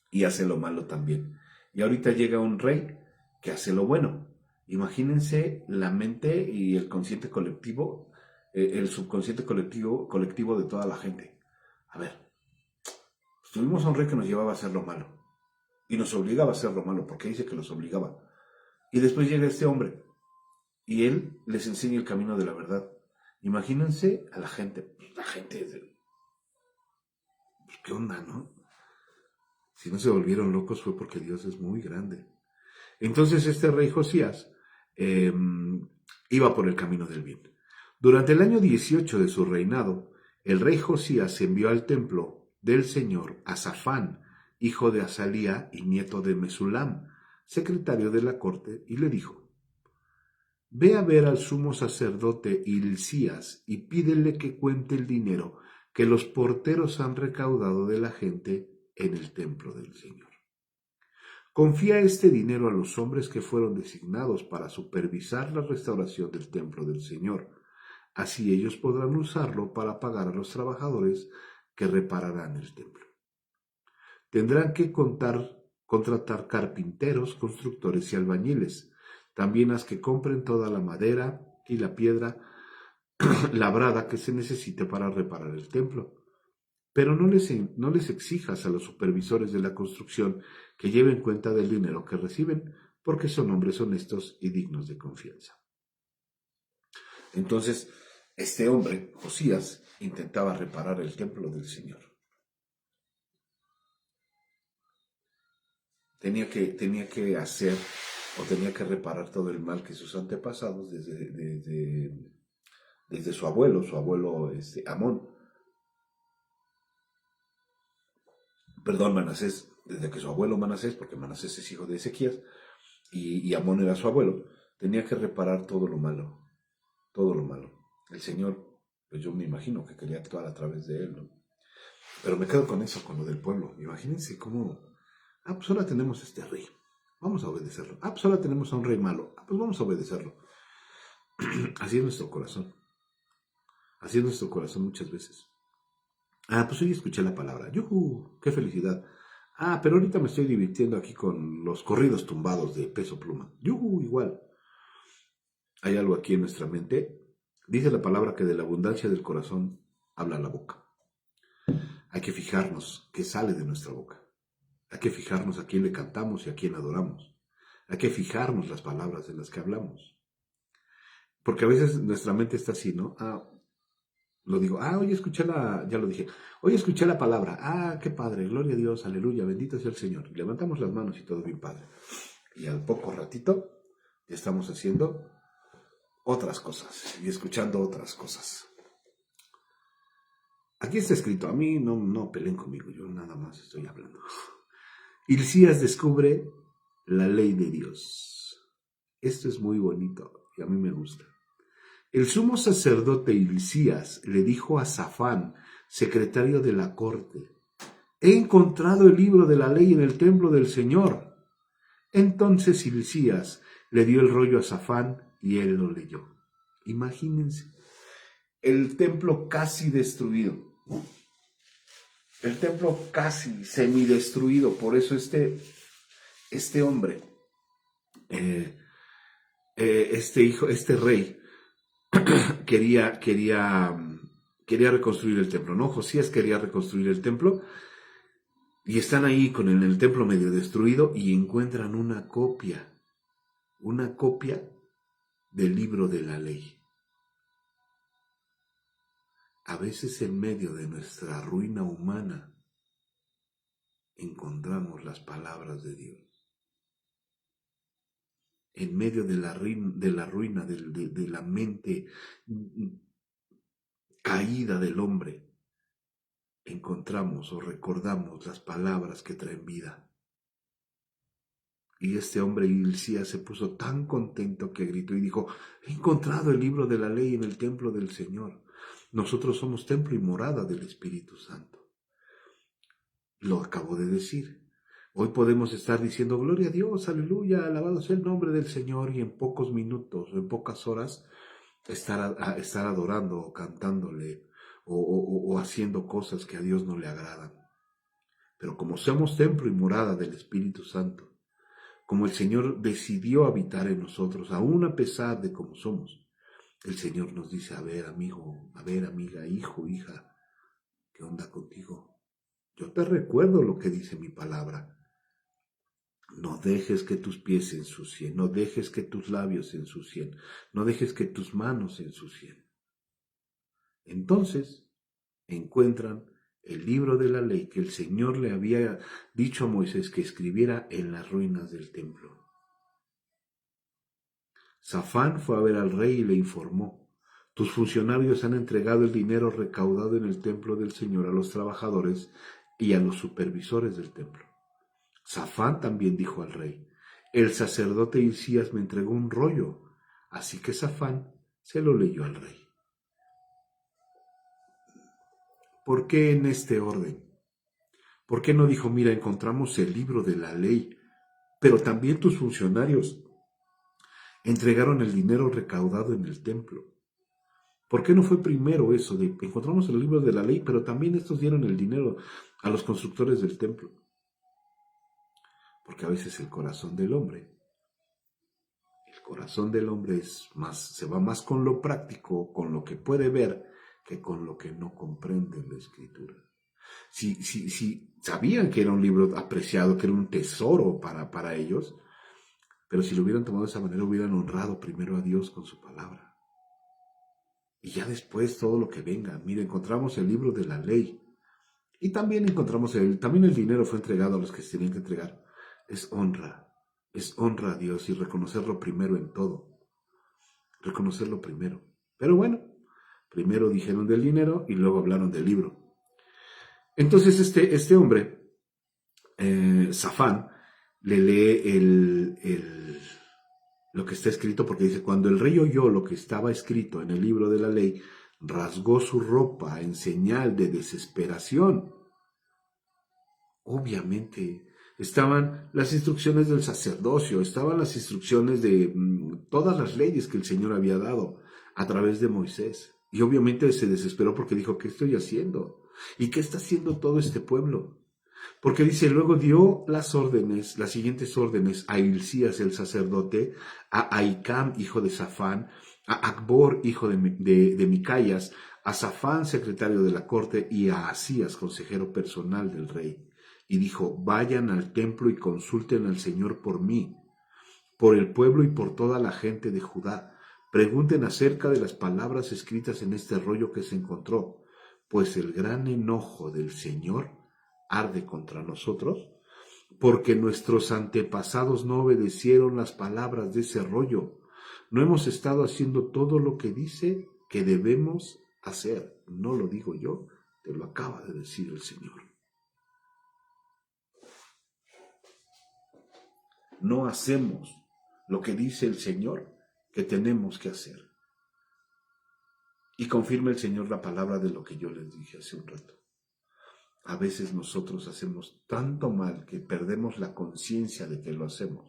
y hace lo malo también. Y ahorita llega un rey que hace lo bueno. Imagínense la mente y el consciente colectivo, el subconsciente colectivo de toda la gente. A ver, tuvimos a un rey que nos llevaba a hacer lo malo y nos obligaba a hacer lo malo, porque dice que nos obligaba. Y después llega este hombre y él les enseña el camino de la verdad. Imagínense a la gente, ¿qué onda, no? Si no se volvieron locos fue porque Dios es muy grande. Entonces este rey Josías iba por el camino del bien. Durante el año 18 de su reinado, el rey Josías envió al templo del Señor a Safán, hijo de Azalía y nieto de Mesulam, secretario de la corte, y le dijo: Ve a ver al sumo sacerdote Hilcías y pídele que cuente el dinero que los porteros han recaudado de la gente en el templo del Señor. Confía este dinero a los hombres que fueron designados para supervisar la restauración del templo del Señor. Así ellos podrán usarlo para pagar a los trabajadores que repararán el templo. Tendrán que contratar carpinteros, constructores y albañiles. También haz que compren toda la madera y la piedra labrada que se necesite para reparar el templo. Pero no les exijas a los supervisores de la construcción que lleven cuenta del dinero que reciben, porque son hombres honestos y dignos de confianza. Entonces, este hombre, Josías, intentaba reparar el templo del Señor. Tenía que hacer o tenía que reparar todo el mal que sus antepasados desde su abuelo Amón, perdón, Manasés, desde que su abuelo Manasés, porque Manasés es hijo de Ezequías, y Amón era su abuelo, tenía que reparar todo lo malo, todo lo malo. El Señor, pues yo me imagino que quería actuar a través de él, ¿no? Pero me quedo con eso, con lo del pueblo. Imagínense cómo, pues ahora tenemos este rey, vamos a obedecerlo. Pues ahora tenemos a un rey malo, pues vamos a obedecerlo. Así es nuestro corazón. Así es nuestro corazón muchas veces. Pues hoy escuché la palabra. ¡Yujú! ¡Qué felicidad! Pero ahorita me estoy divirtiendo aquí con los corridos tumbados de Peso Pluma. ¡Yujú! Igual. Hay algo aquí en nuestra mente. Dice la palabra que de la abundancia del corazón habla la boca. Hay que fijarnos qué sale de nuestra boca. Hay que fijarnos a quién le cantamos y a quién adoramos. Hay que fijarnos las palabras en las que hablamos. Porque a veces nuestra mente está así, ¿no? Lo digo, hoy ya lo dije, hoy escuché la palabra, qué padre, gloria a Dios, aleluya, bendito sea el Señor. Y levantamos las manos y todo bien padre. Y al poco ratito ya estamos haciendo otras cosas y escuchando otras cosas. Aquí está escrito, a mí no peleen conmigo, yo nada más estoy hablando. Hilcías descubre la ley de Dios. Esto es muy bonito y a mí me gusta. El sumo sacerdote Hilcías le dijo a Safán, secretario de la corte: he encontrado el libro de la ley en el templo del Señor. Entonces Hilcías le dio el rollo a Safán y él lo leyó. Imagínense, el templo casi destruido, el templo casi semidestruido. Por eso este hombre, este rey, quería reconstruir el templo, ¿no? Josías quería reconstruir el templo y están ahí con el templo medio destruido y encuentran una copia del libro de la ley. A veces en medio de nuestra ruina humana encontramos las palabras de Dios. En medio de la ruina de la mente caída del hombre, encontramos o recordamos las palabras que traen vida. Y este hombre Hilcías se puso tan contento que gritó y dijo: he encontrado el libro de la ley en el templo del Señor. Nosotros somos templo y morada del Espíritu Santo. Lo acabo de decir. Hoy podemos estar diciendo gloria a Dios, aleluya, alabado sea el nombre del Señor, y en pocos minutos o en pocas horas estar adorando o cantándole o haciendo cosas que a Dios no le agradan. Pero como somos templo y morada del Espíritu Santo, como el Señor decidió habitar en nosotros, aún a pesar de cómo somos, el Señor nos dice: a ver, amigo, a ver, amiga, hijo, hija, ¿qué onda contigo? Yo te recuerdo lo que dice mi palabra. No dejes que tus pies se ensucien, no dejes que tus labios se ensucien, no dejes que tus manos se ensucien. Entonces encuentran el libro de la ley que el Señor le había dicho a Moisés que escribiera en las ruinas del templo. Safán fue a ver al rey y le informó: tus funcionarios han entregado el dinero recaudado en el templo del Señor a los trabajadores y a los supervisores del templo. Safán también dijo al rey: el sacerdote Hilcías me entregó un rollo. Así que Safán se lo leyó al rey. ¿Por qué en este orden? ¿Por qué no dijo: mira, encontramos el libro de la ley, pero también tus funcionarios entregaron el dinero recaudado en el templo? ¿Por qué no fue primero eso de encontramos el libro de la ley, pero también estos dieron el dinero a los constructores del templo? Porque a veces el corazón del hombre se va más con lo práctico, con lo que puede ver, que con lo que no comprende la Escritura. Si sabían que era un libro apreciado, que era un tesoro para ellos, pero si lo hubieran tomado de esa manera, hubieran honrado primero a Dios con su palabra. Y ya después todo lo que venga. Mira, encontramos el libro de la ley. Y también encontramos también el dinero fue entregado a los que se tenían que entregar. Es honra. es honra a Dios y reconocerlo primero en todo. Reconocerlo primero. Pero bueno, primero dijeron del dinero y luego hablaron del libro. Entonces este hombre, Safán, le lee lo que está escrito porque dice, cuando el rey oyó lo que estaba escrito en el libro de la ley, rasgó su ropa en señal de desesperación. Obviamente, estaban las instrucciones del sacerdocio, estaban las instrucciones de todas las leyes que el Señor había dado a través de Moisés. Y obviamente se desesperó porque dijo, ¿qué estoy haciendo? ¿Y qué está haciendo todo este pueblo? Porque dice, luego dio las órdenes, las siguientes órdenes a Hilcías el sacerdote, a Ahicam, hijo de Safán, a Acbor, hijo de Micaías, a Safán, secretario de la corte, y a Asías, consejero personal del rey. Y dijo, vayan al templo y consulten al Señor por mí, por el pueblo y por toda la gente de Judá. Pregunten acerca de las palabras escritas en este rollo que se encontró, pues el gran enojo del Señor arde contra nosotros, porque nuestros antepasados no obedecieron las palabras de ese rollo. No hemos estado haciendo todo lo que dice que debemos hacer. No lo digo yo, te lo acaba de decir el Señor. No hacemos lo que dice el Señor que tenemos que hacer. Y confirma el Señor la palabra de lo que yo les dije hace un rato. A veces nosotros hacemos tanto mal que perdemos la conciencia de que lo hacemos.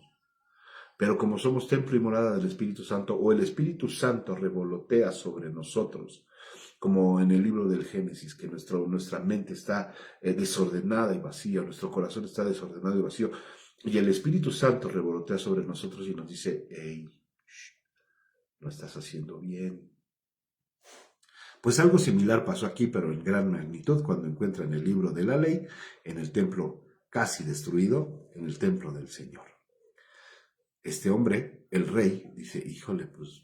Pero como somos templo y morada del Espíritu Santo, o el Espíritu Santo revolotea sobre nosotros, como en el libro del Génesis, que nuestra mente está desordenada y vacía, nuestro corazón está desordenado y vacío, y el Espíritu Santo revolotea sobre nosotros y nos dice, hey, lo estás haciendo bien. Pues algo similar pasó aquí, pero en gran magnitud, cuando encuentran el libro de la ley en el templo casi destruido, en el templo del Señor. Este hombre, el rey, dice, híjole, pues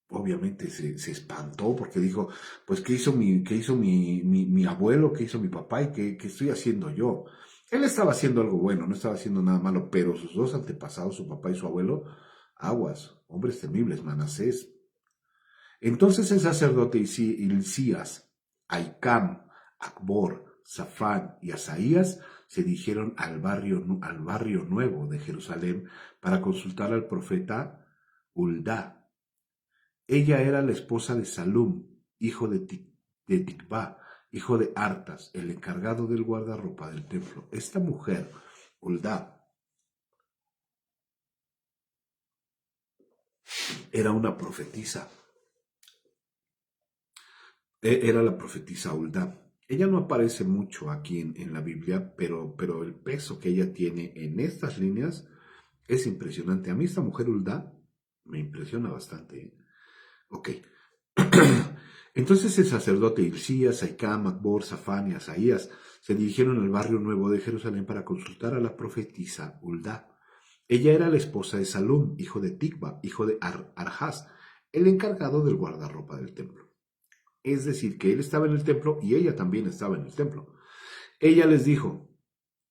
obviamente se espantó porque dijo, pues ¿qué hizo mi abuelo, qué hizo mi papá y qué estoy haciendo yo? Él estaba haciendo algo bueno, no estaba haciendo nada malo, pero sus dos antepasados, su papá y su abuelo, aguas, hombres temibles, Manasés. Entonces el sacerdote Hilcías, Ahicam, Acbor, Safán y Asaías se dirigieron al barrio nuevo de Jerusalén para consultar al profeta Huldá. Ella era la esposa de Salum, hijo de Tikvá, hijo de Artas, el encargado del guardarropa del templo. Esta mujer, Huldá, era una profetisa. Era la profetisa Huldá. Ella no aparece mucho aquí en la Biblia, pero el peso que ella tiene en estas líneas es impresionante. A mí esta mujer Huldá me impresiona bastante. Ok. Entonces el sacerdote Hilcías, Ahicam, Acbor, Safán y Asaías se dirigieron al barrio nuevo de Jerusalén para consultar a la profetisa Huldá. Ella era la esposa de Salum, hijo de Tikva, hijo de Arjas, el encargado del guardarropa del templo. Es decir, que él estaba en el templo y ella también estaba en el templo. Ella les dijo,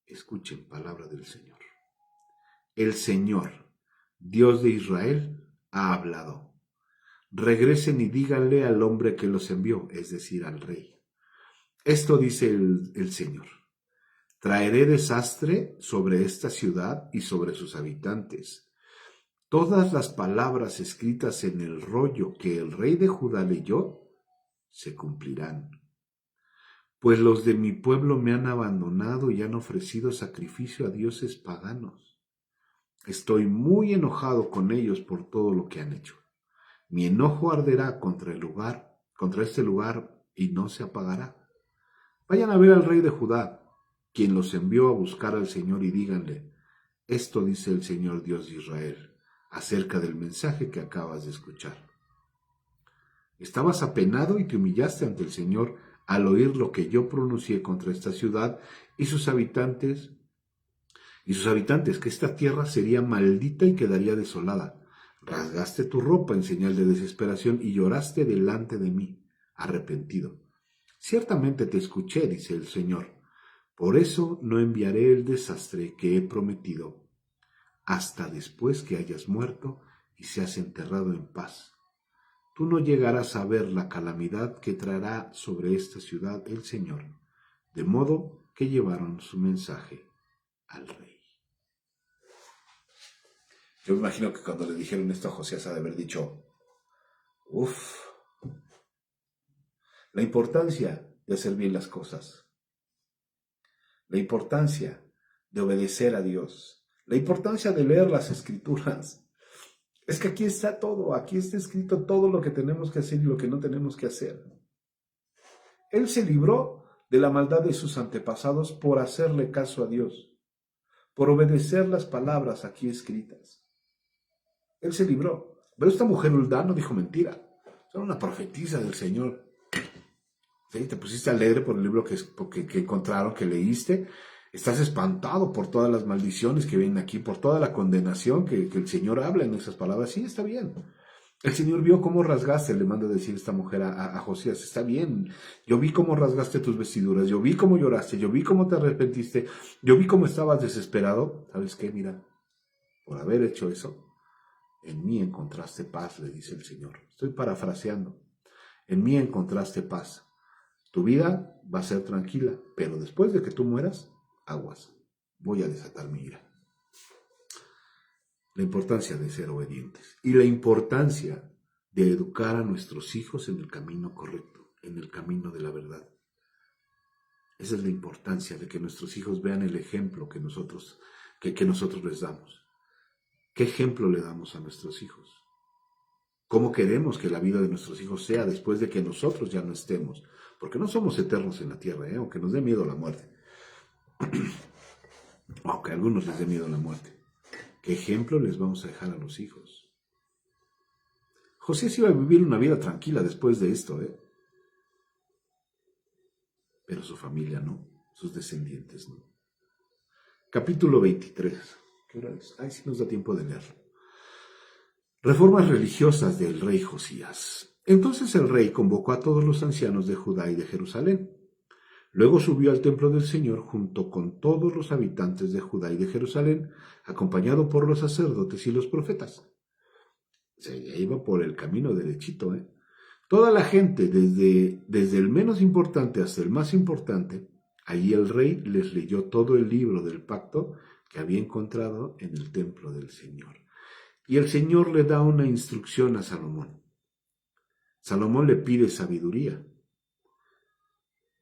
escuchen palabra del Señor. El Señor, Dios de Israel, ha hablado. Regresen y díganle al hombre que los envió, es decir, al rey. Esto dice el Señor. Traeré desastre sobre esta ciudad y sobre sus habitantes. Todas las palabras escritas en el rollo que el rey de Judá leyó se cumplirán. Pues los de mi pueblo me han abandonado y han ofrecido sacrificio a dioses paganos. Estoy muy enojado con ellos por todo lo que han hecho. Mi enojo arderá contra este lugar, y no se apagará. Vayan a ver al rey de Judá, quien los envió a buscar al Señor, y díganle, esto dice el Señor Dios de Israel, acerca del mensaje que acabas de escuchar. Estabas apenado y te humillaste ante el Señor al oír lo que yo pronuncié contra esta ciudad y sus habitantes, que esta tierra sería maldita y quedaría desolada. Rasgaste tu ropa en señal de desesperación y lloraste delante de mí, arrepentido. Ciertamente te escuché, dice el Señor. Por eso no enviaré el desastre que he prometido hasta después que hayas muerto y seas enterrado en paz. Tú no llegarás a ver la calamidad que traerá sobre esta ciudad el Señor, de modo que llevaron su mensaje al rey. Yo me imagino que cuando le dijeron esto a Josías ha de haber dicho, la importancia de hacer bien las cosas, la importancia de obedecer a Dios, la importancia de leer las Escrituras. Es que aquí está todo, aquí está escrito todo lo que tenemos que hacer y lo que no tenemos que hacer. Él se libró de la maldad de sus antepasados por hacerle caso a Dios, por obedecer las palabras aquí escritas. Él se libró. Pero esta mujer Hulda no dijo mentira. Era una profetisa del Señor. ¿Sí? Te pusiste alegre por el libro que encontraron, que leíste. Estás espantado por todas las maldiciones que vienen aquí, por toda la condenación que el Señor habla en esas palabras. Sí, está bien. El Señor vio cómo rasgaste, le manda a decir esta mujer a Josías, está bien. Yo vi cómo rasgaste tus vestiduras, yo vi cómo lloraste, yo vi cómo te arrepentiste, yo vi cómo estabas desesperado. ¿Sabes qué? Mira, por haber hecho eso, en mí encontraste paz, le dice el Señor. Estoy parafraseando. En mí encontraste paz. Tu vida va a ser tranquila, pero después de que tú mueras, aguas, voy a desatar mi ira. La importancia de ser obedientes y la importancia de educar a nuestros hijos en el camino correcto, en el camino de la verdad. Esa es la importancia de que nuestros hijos vean el ejemplo que nosotros les damos. ¿Qué ejemplo le damos a nuestros hijos? ¿Cómo queremos que la vida de nuestros hijos sea después de que nosotros ya no estemos? Porque no somos eternos en la tierra, aunque nos dé miedo la muerte. Aunque a algunos les dé miedo la muerte. ¿Qué ejemplo les vamos a dejar a los hijos? José sí iba a vivir una vida tranquila después de esto, pero su familia no, sus descendientes no. Capítulo 23. ¿Qué hora es? Ahí sí nos da tiempo de leerlo. Reformas religiosas del rey Josías. Entonces el rey convocó a todos los ancianos de Judá y de Jerusalén. Luego subió al templo del Señor junto con todos los habitantes de Judá y de Jerusalén, acompañado por los sacerdotes y los profetas. Se iba por el camino derechito, Toda la gente, desde el menos importante hasta el más importante, allí el rey les leyó todo el libro del pacto que había encontrado en el templo del Señor. Y el Señor le da una instrucción a Salomón. Salomón le pide sabiduría.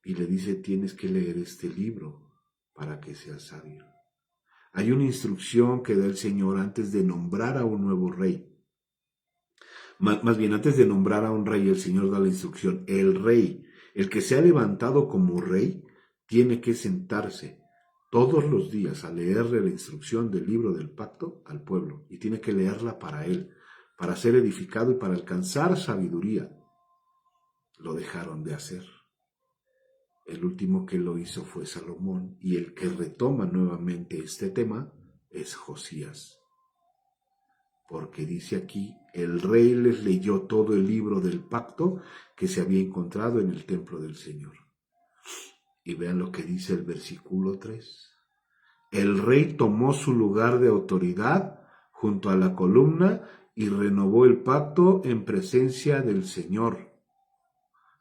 Y le dice, tienes que leer este libro para que seas sabio. Hay una instrucción que da el Señor antes de nombrar a un nuevo rey. Más bien, antes de nombrar a un rey, el Señor da la instrucción. El rey, el que se ha levantado como rey, tiene que sentarse todos los días a leerle la instrucción del libro del pacto al pueblo. Y tiene que leerla para él, para ser edificado y para alcanzar sabiduría. Lo dejaron de hacer. El último que lo hizo fue Salomón, y el que retoma nuevamente este tema es Josías. Porque dice aquí, el rey les leyó todo el libro del pacto que se había encontrado en el templo del Señor. Y vean lo que dice el versículo 3. El rey tomó su lugar de autoridad junto a la columna y renovó el pacto en presencia del Señor.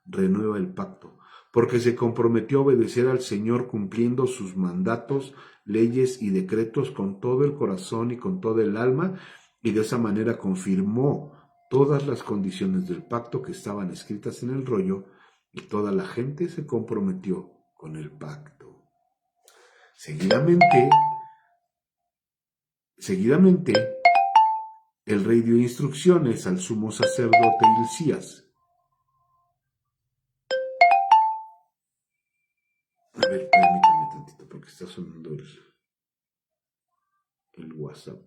Renueva el pacto, porque se comprometió a obedecer al Señor cumpliendo sus mandatos, leyes y decretos con todo el corazón y con todo el alma, y de esa manera confirmó todas las condiciones del pacto que estaban escritas en el rollo, y toda la gente se comprometió con el pacto. Seguidamente, el rey dio instrucciones al sumo sacerdote Hilcías. A ver, permítame tantito, porque está sonando el WhatsApp.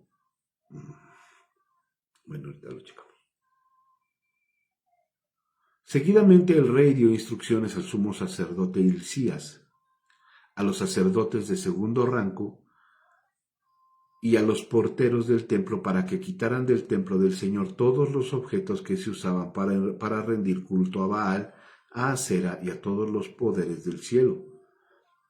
Bueno, ahorita lo checamos. Seguidamente el rey dio instrucciones al sumo sacerdote Hilcías, a los sacerdotes de segundo rango y a los porteros del templo para que quitaran del templo del Señor todos los objetos que se usaban para rendir culto a Baal, a Asera y a todos los poderes del cielo.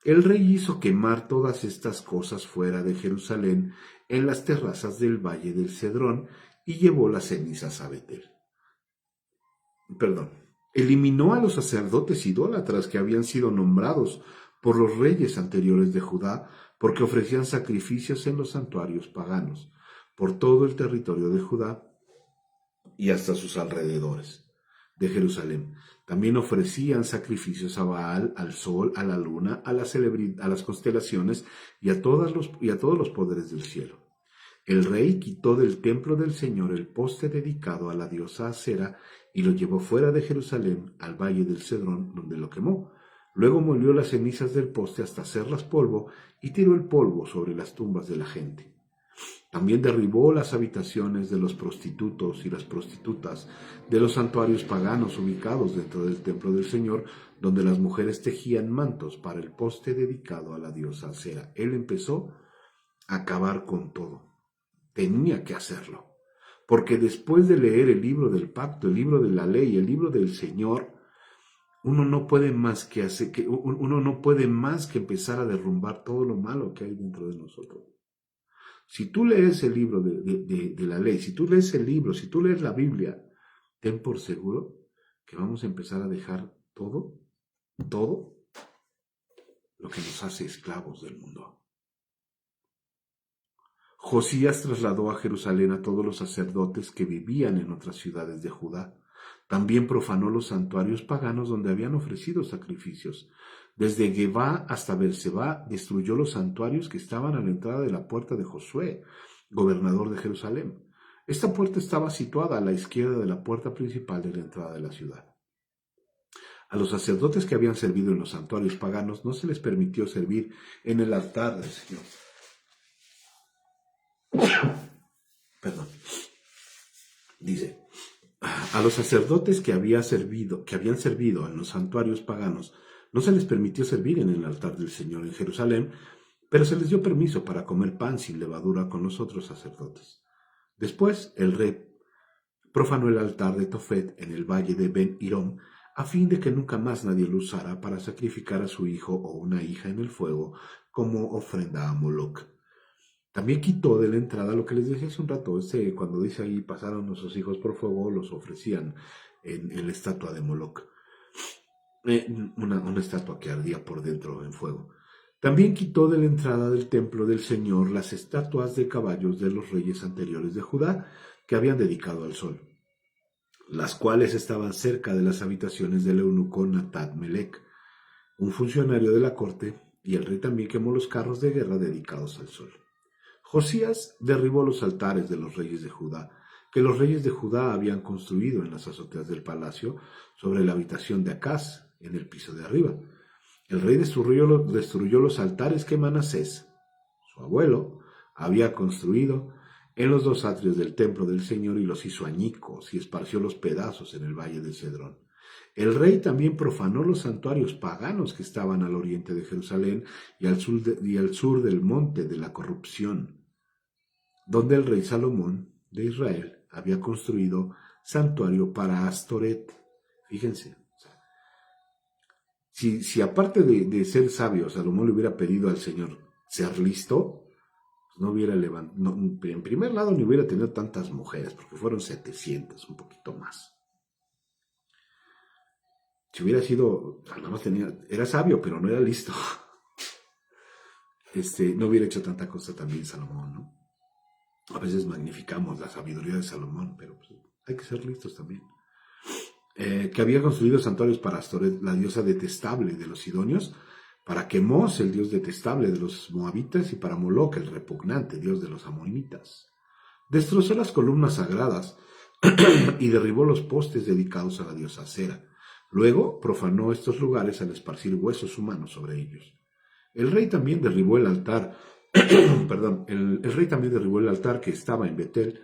El rey hizo quemar todas estas cosas fuera de Jerusalén, en las terrazas del valle del Cedrón y llevó las cenizas a Betel. Eliminó a los sacerdotes idólatras que habían sido nombrados por los reyes anteriores de Judá, porque ofrecían sacrificios en los santuarios paganos, por todo el territorio de Judá y hasta sus alrededores de Jerusalén. También ofrecían sacrificios a Baal, al sol, a la luna, a las constelaciones y a todos los poderes del cielo. El rey quitó del templo del Señor el poste dedicado a la diosa Acera y lo llevó fuera de Jerusalén al valle del Cedrón, donde lo quemó. Luego molió las cenizas del poste hasta hacerlas polvo y tiró el polvo sobre las tumbas de la gente. También derribó las habitaciones de los prostitutos y las prostitutas de los santuarios paganos ubicados dentro del templo del Señor, donde las mujeres tejían mantos para el poste dedicado a la diosa Acera. Él empezó a acabar con todo. Tenía que hacerlo, porque después de leer el libro del pacto, el libro de la ley, el libro del Señor, uno no puede más que empezar a derrumbar todo lo malo que hay dentro de nosotros. Si tú lees el libro de la ley, si tú lees el libro, si tú lees la Biblia, ten por seguro que vamos a empezar a dejar todo lo que nos hace esclavos del mundo. Josías trasladó a Jerusalén a todos los sacerdotes que vivían en otras ciudades de Judá. También profanó los santuarios paganos donde habían ofrecido sacrificios. Desde Gebá hasta Berseba destruyó los santuarios que estaban a la entrada de la puerta de Josué, gobernador de Jerusalén. Esta puerta estaba situada a la izquierda de la puerta principal de la entrada de la ciudad. A los sacerdotes que habían servido en los santuarios paganos no se les permitió servir en el altar del Señor. Dice, a los sacerdotes que habían servido en los santuarios paganos no se les permitió servir en el altar del Señor en Jerusalén, pero se les dio permiso para comer pan sin levadura con los otros sacerdotes. Después el rey profanó el altar de Tofet en el valle de Ben-Hirón, a fin de que nunca más nadie lo usara para sacrificar a su hijo o una hija en el fuego como ofrenda a Moloc. También quitó de la entrada lo que les decía hace un rato, cuando dice ahí, pasaron nuestros hijos por fuego, los ofrecían en la estatua de Moloc, una estatua que ardía por dentro en fuego. También quitó de la entrada del templo del Señor las estatuas de caballos de los reyes anteriores de Judá que habían dedicado al sol, las cuales estaban cerca de las habitaciones del eunuco Natat-Melec, un funcionario de la corte, y el rey también quemó los carros de guerra dedicados al sol. Josías derribó los altares de los reyes de Judá, que los reyes de Judá habían construido en las azoteas del palacio, sobre la habitación de Acaz, en el piso de arriba. El rey destruyó los altares que Manasés, su abuelo, había construido en los dos atrios del templo del Señor y los hizo añicos y esparció los pedazos en el valle del Cedrón. El rey también profanó los santuarios paganos que estaban al oriente de Jerusalén y al sur del monte de la corrupción, donde el rey Salomón de Israel había construido santuario para Astoret. Fíjense, si aparte de ser sabio, Salomón le hubiera pedido al Señor ser listo, pues no hubiera levantado, en primer lado ni hubiera tenido tantas mujeres, porque fueron 700, un poquito más. Si hubiera sido, nada más era sabio, pero no era listo. No hubiera hecho tanta cosa también Salomón, ¿no? A veces magnificamos la sabiduría de Salomón, pero pues, hay que ser listos también. Que había construido santuarios para Astoret, la diosa detestable de los sidonios, para Quemos, el dios detestable de los moabitas, y para Moloc, el repugnante dios de los amonitas. Destrozó las columnas sagradas y derribó los postes dedicados a la diosa Acera. Luego profanó estos lugares al esparcir huesos humanos sobre ellos. El rey también derribó el altar, el rey también derribó el altar que estaba en Betel,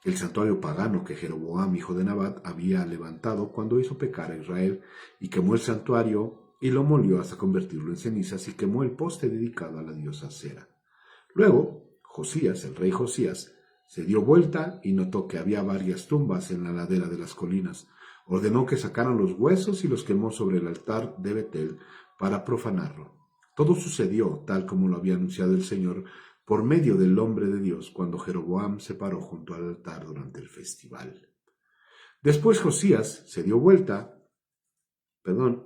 el santuario pagano que Jeroboam, hijo de Nabat, había levantado cuando hizo pecar a Israel, y quemó el santuario y lo molió hasta convertirlo en cenizas, y quemó el poste dedicado a la diosa Acera. Luego, Josías, el rey Josías, se dio vuelta y notó que había varias tumbas en la ladera de las colinas. Ordenó que sacaran los huesos y los quemó sobre el altar de Betel para profanarlo. Todo sucedió tal como lo había anunciado el Señor por medio del hombre de Dios cuando Jeroboam se paró junto al altar durante el festival. Después Josías se dio vuelta,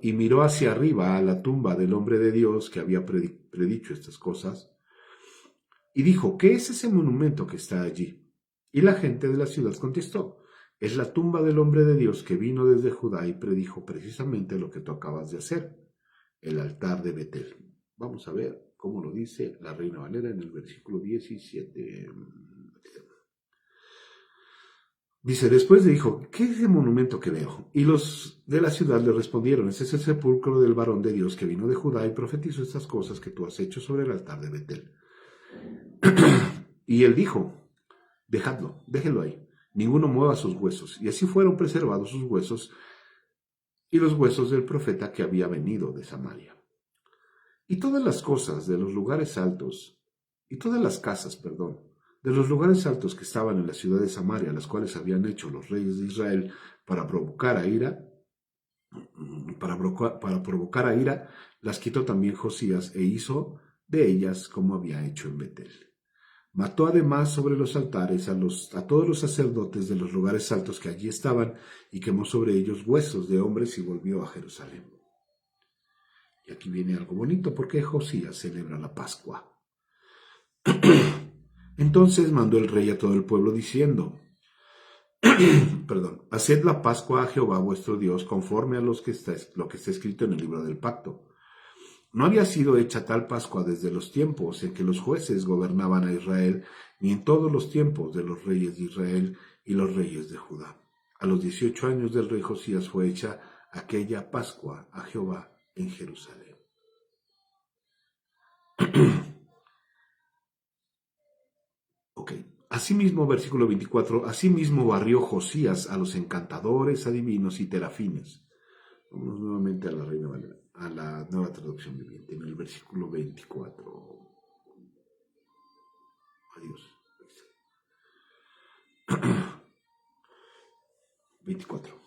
y miró hacia arriba a la tumba del hombre de Dios que había predicho estas cosas, y dijo: ¿qué es ese monumento que está allí? Y la gente de la ciudad contestó: es la tumba del hombre de Dios que vino desde Judá y predijo precisamente lo que tú acabas de hacer, el altar de Betel. Vamos a ver cómo lo dice la Reina Valera en el versículo 17. Dice: después le dijo: ¿qué es el monumento que veo? Y los de la ciudad le respondieron: ese es el sepulcro del varón de Dios que vino de Judá y profetizó estas cosas que tú has hecho sobre el altar de Betel. Y él dijo: dejadlo, déjenlo ahí, ninguno mueva sus huesos. Y así fueron preservados sus huesos y los huesos del profeta que había venido de Samaria. Y todas las cosas de los lugares altos, y todas las casas, de los lugares altos que estaban en la ciudad de Samaria, las cuales habían hecho los reyes de Israel para provocar a ira, las quitó también Josías e hizo de ellas como había hecho en Betel. Mató además sobre los altares a todos los sacerdotes de los lugares altos que allí estaban y quemó sobre ellos huesos de hombres y volvió a Jerusalén. Y aquí viene algo bonito porque Josías celebra la Pascua. Entonces mandó el rey a todo el pueblo diciendo: haced la Pascua a Jehová vuestro Dios conforme a lo que está escrito en el libro del pacto. No había sido hecha tal Pascua desde los tiempos en que los jueces gobernaban a Israel, ni en todos los tiempos de los reyes de Israel y los reyes de Judá. A los 18 años del rey Josías fue hecha aquella Pascua a Jehová en Jerusalén. Ok. Asimismo, versículo 24, asimismo barrió Josías a los encantadores, adivinos y terafines. Vamos nuevamente a la Reina Valera, a la Nueva Traducción Viviente, en el versículo 24. Adiós. 24.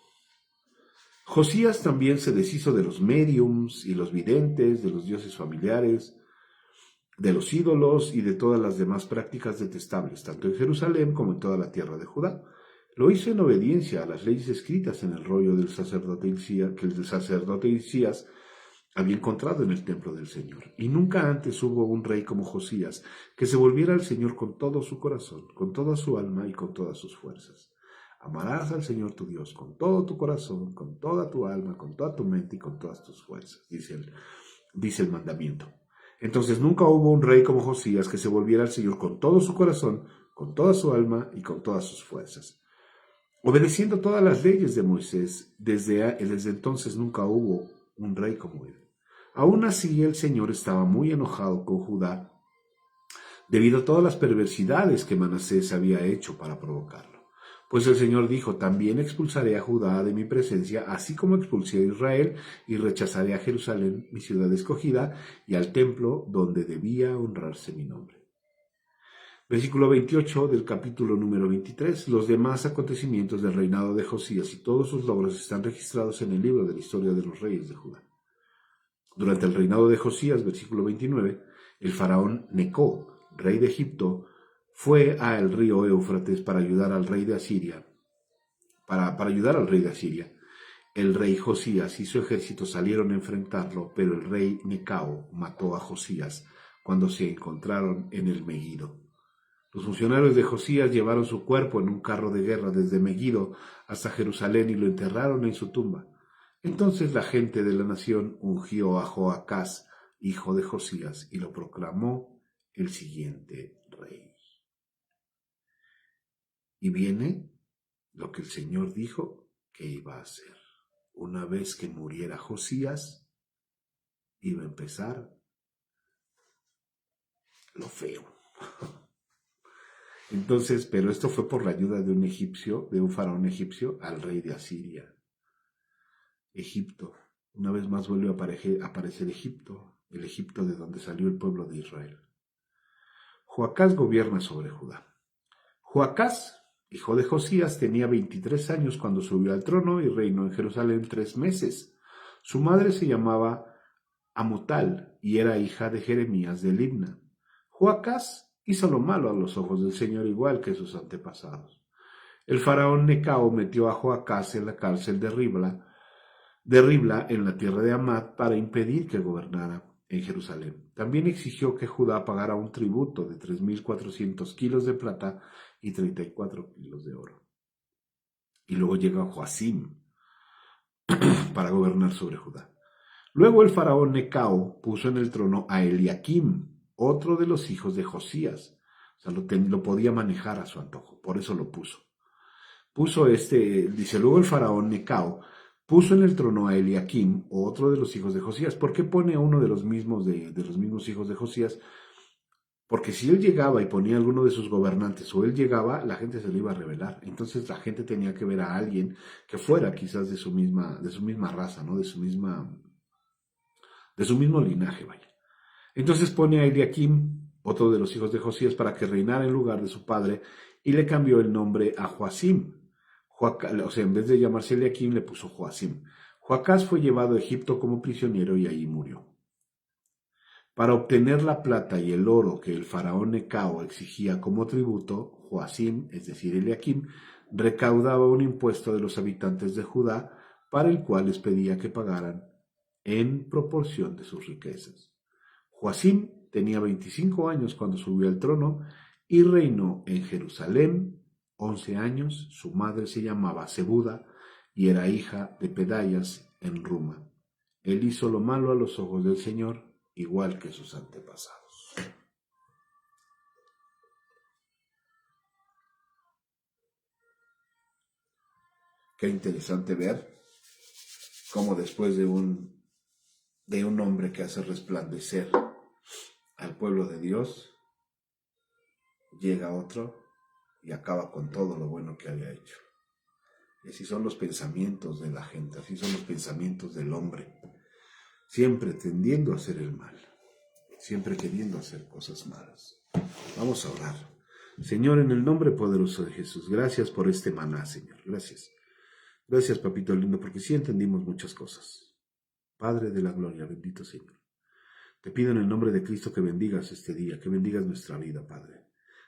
Josías también se deshizo de los médiums y los videntes, de los dioses familiares, de los ídolos y de todas las demás prácticas detestables, tanto en Jerusalén como en toda la tierra de Judá. Lo hizo en obediencia a las leyes escritas en el rollo del sacerdote Hilcías, que el sacerdote Hilcías había encontrado en el templo del Señor. Y nunca antes hubo un rey como Josías, que se volviera al Señor con todo su corazón, con toda su alma y con todas sus fuerzas. Amarás al Señor tu Dios con todo tu corazón, con toda tu alma, con toda tu mente y con todas tus fuerzas, dice el mandamiento. Entonces nunca hubo un rey como Josías que se volviera al Señor con todo su corazón, con toda su alma y con todas sus fuerzas. Obedeciendo todas las leyes de Moisés, desde entonces nunca hubo un rey como él. Aún así el Señor estaba muy enojado con Judá debido a todas las perversidades que Manasés había hecho para provocarlo. Pues el Señor dijo: también expulsaré a Judá de mi presencia, así como expulsé a Israel, y rechazaré a Jerusalén, mi ciudad escogida, y al templo donde debía honrarse mi nombre. Versículo 28 del capítulo número 23. Los demás acontecimientos del reinado de Josías y todos sus logros están registrados en el libro de la historia de los reyes de Judá. Durante el reinado de Josías, versículo 29, el faraón Necó, rey de Egipto, fue al río Éufrates para ayudar al rey de Asiria. Para ayudar al rey de Asiria. El rey Josías y su ejército salieron a enfrentarlo, pero el rey Necao mató a Josías cuando se encontraron en el Megido. Los funcionarios de Josías llevaron su cuerpo en un carro de guerra desde Megido hasta Jerusalén y lo enterraron en su tumba. Entonces la gente de la nación ungió a Joacás, hijo de Josías, y lo proclamó el siguiente rey. Y viene lo que el Señor dijo que iba a hacer. Una vez que muriera Josías, iba a empezar lo feo. Entonces, pero esto fue por la ayuda de un egipcio, de un faraón egipcio, al rey de Asiria. Egipto. Una vez más vuelve a aparecer Egipto, el Egipto de donde salió el pueblo de Israel. Joacás gobierna sobre Judá. Joacás, hijo de Josías, tenía 23 años cuando subió al trono y reinó en Jerusalén 3 meses. Su madre se llamaba Amutal y era hija de Jeremías de Libna. Joacás hizo lo malo a los ojos del Señor igual que sus antepasados. El faraón Necao metió a Joacás en la cárcel de Ribla en la tierra de Amad para impedir que gobernara en Jerusalén. También exigió que Judá pagara un tributo de 3.400 kilos de plata y 34 kilos de oro. Y luego llega Joacim para gobernar sobre Judá. Luego el faraón Necao puso en el trono a Eliakim, otro de los hijos de Josías. O sea, lo podía manejar a su antojo, por eso lo puso. Dice, luego el faraón Necao puso en el trono a Eliakim, otro de los hijos de Josías. ¿Por qué pone a uno de los mismos hijos de Josías? Porque si él llegaba y ponía a alguno de sus gobernantes, o él llegaba, la gente se le iba a rebelar. Entonces la gente tenía que ver a alguien que fuera quizás de su misma raza, ¿no? De su mismo linaje, vaya. Entonces pone a Eliakim, otro de los hijos de Josías, para que reinara en lugar de su padre, y le cambió el nombre a Joacim. O sea, en vez de llamarse Eliakim, le puso Joacim. Joacás fue llevado a Egipto como prisionero y allí murió. Para obtener la plata y el oro que el faraón Necao exigía como tributo, Joacim, es decir, Eliakim, recaudaba un impuesto de los habitantes de Judá, para el cual les pedía que pagaran en proporción de sus riquezas. Joacim tenía 25 años cuando subió al trono y reinó en Jerusalén 11 años. Su madre se llamaba Zebuda y era hija de Pedayas en Ruma. Él hizo lo malo a los ojos del Señor, igual que sus antepasados. Qué interesante ver cómo después de un hombre que hace resplandecer al pueblo de Dios, llega otro y acaba con todo lo bueno que había hecho. Y así son los pensamientos de la gente, así son los pensamientos del hombre, siempre tendiendo a hacer el mal, siempre queriendo hacer cosas malas. Vamos a orar. Señor, en el nombre poderoso de Jesús, gracias por este maná, Señor, gracias. Gracias, papito lindo, porque sí entendimos muchas cosas. Padre de la gloria, bendito Señor. Te pido en el nombre de Cristo que bendigas este día, que bendigas nuestra vida, Padre.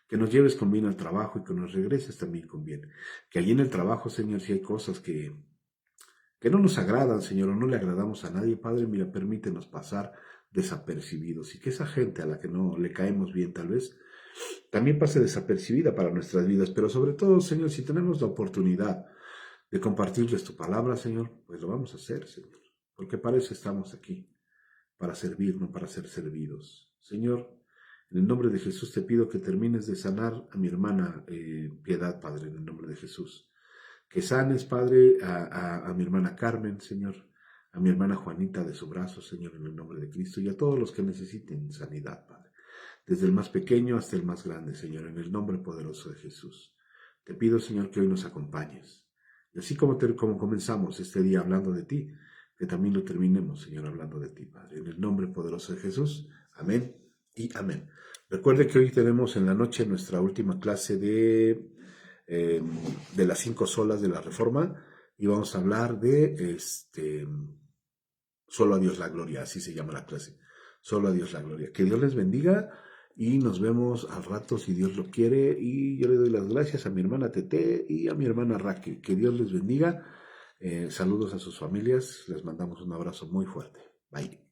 Que nos lleves con bien al trabajo y que nos regreses también con bien. Que allí en el trabajo, Señor, si hay cosas que no nos agradan, Señor, o no le agradamos a nadie, Padre, mira, permítenos pasar desapercibidos y que esa gente a la que no le caemos bien, tal vez, también pase desapercibida para nuestras vidas. Pero sobre todo, Señor, si tenemos la oportunidad de compartirles tu palabra, Señor, pues lo vamos a hacer, Señor, porque para eso estamos aquí, para servir, no para ser servidos. Señor, en el nombre de Jesús te pido que termines de sanar a mi hermana Piedad, Padre, en el nombre de Jesús. Que sanes, Padre, a mi hermana Carmen, Señor, a mi hermana Juanita de su brazo, Señor, en el nombre de Cristo, y a todos los que necesiten sanidad, Padre, desde el más pequeño hasta el más grande, Señor, en el nombre poderoso de Jesús. Te pido, Señor, que hoy nos acompañes. Y así como comenzamos este día hablando de ti, que también lo terminemos, Señor, hablando de ti, Padre. En el nombre poderoso de Jesús. Amén y amén. Recuerde que hoy tenemos en la noche nuestra última clase de las 5 solas de la Reforma y vamos a hablar de solo a Dios la gloria, así se llama la clase. Solo a Dios la gloria. Que Dios les bendiga. Y nos vemos al rato si Dios lo quiere. Y yo le doy las gracias a mi hermana Tete y a mi hermana Raquel. Que Dios les bendiga. Saludos a sus familias. Les mandamos un abrazo muy fuerte. Bye.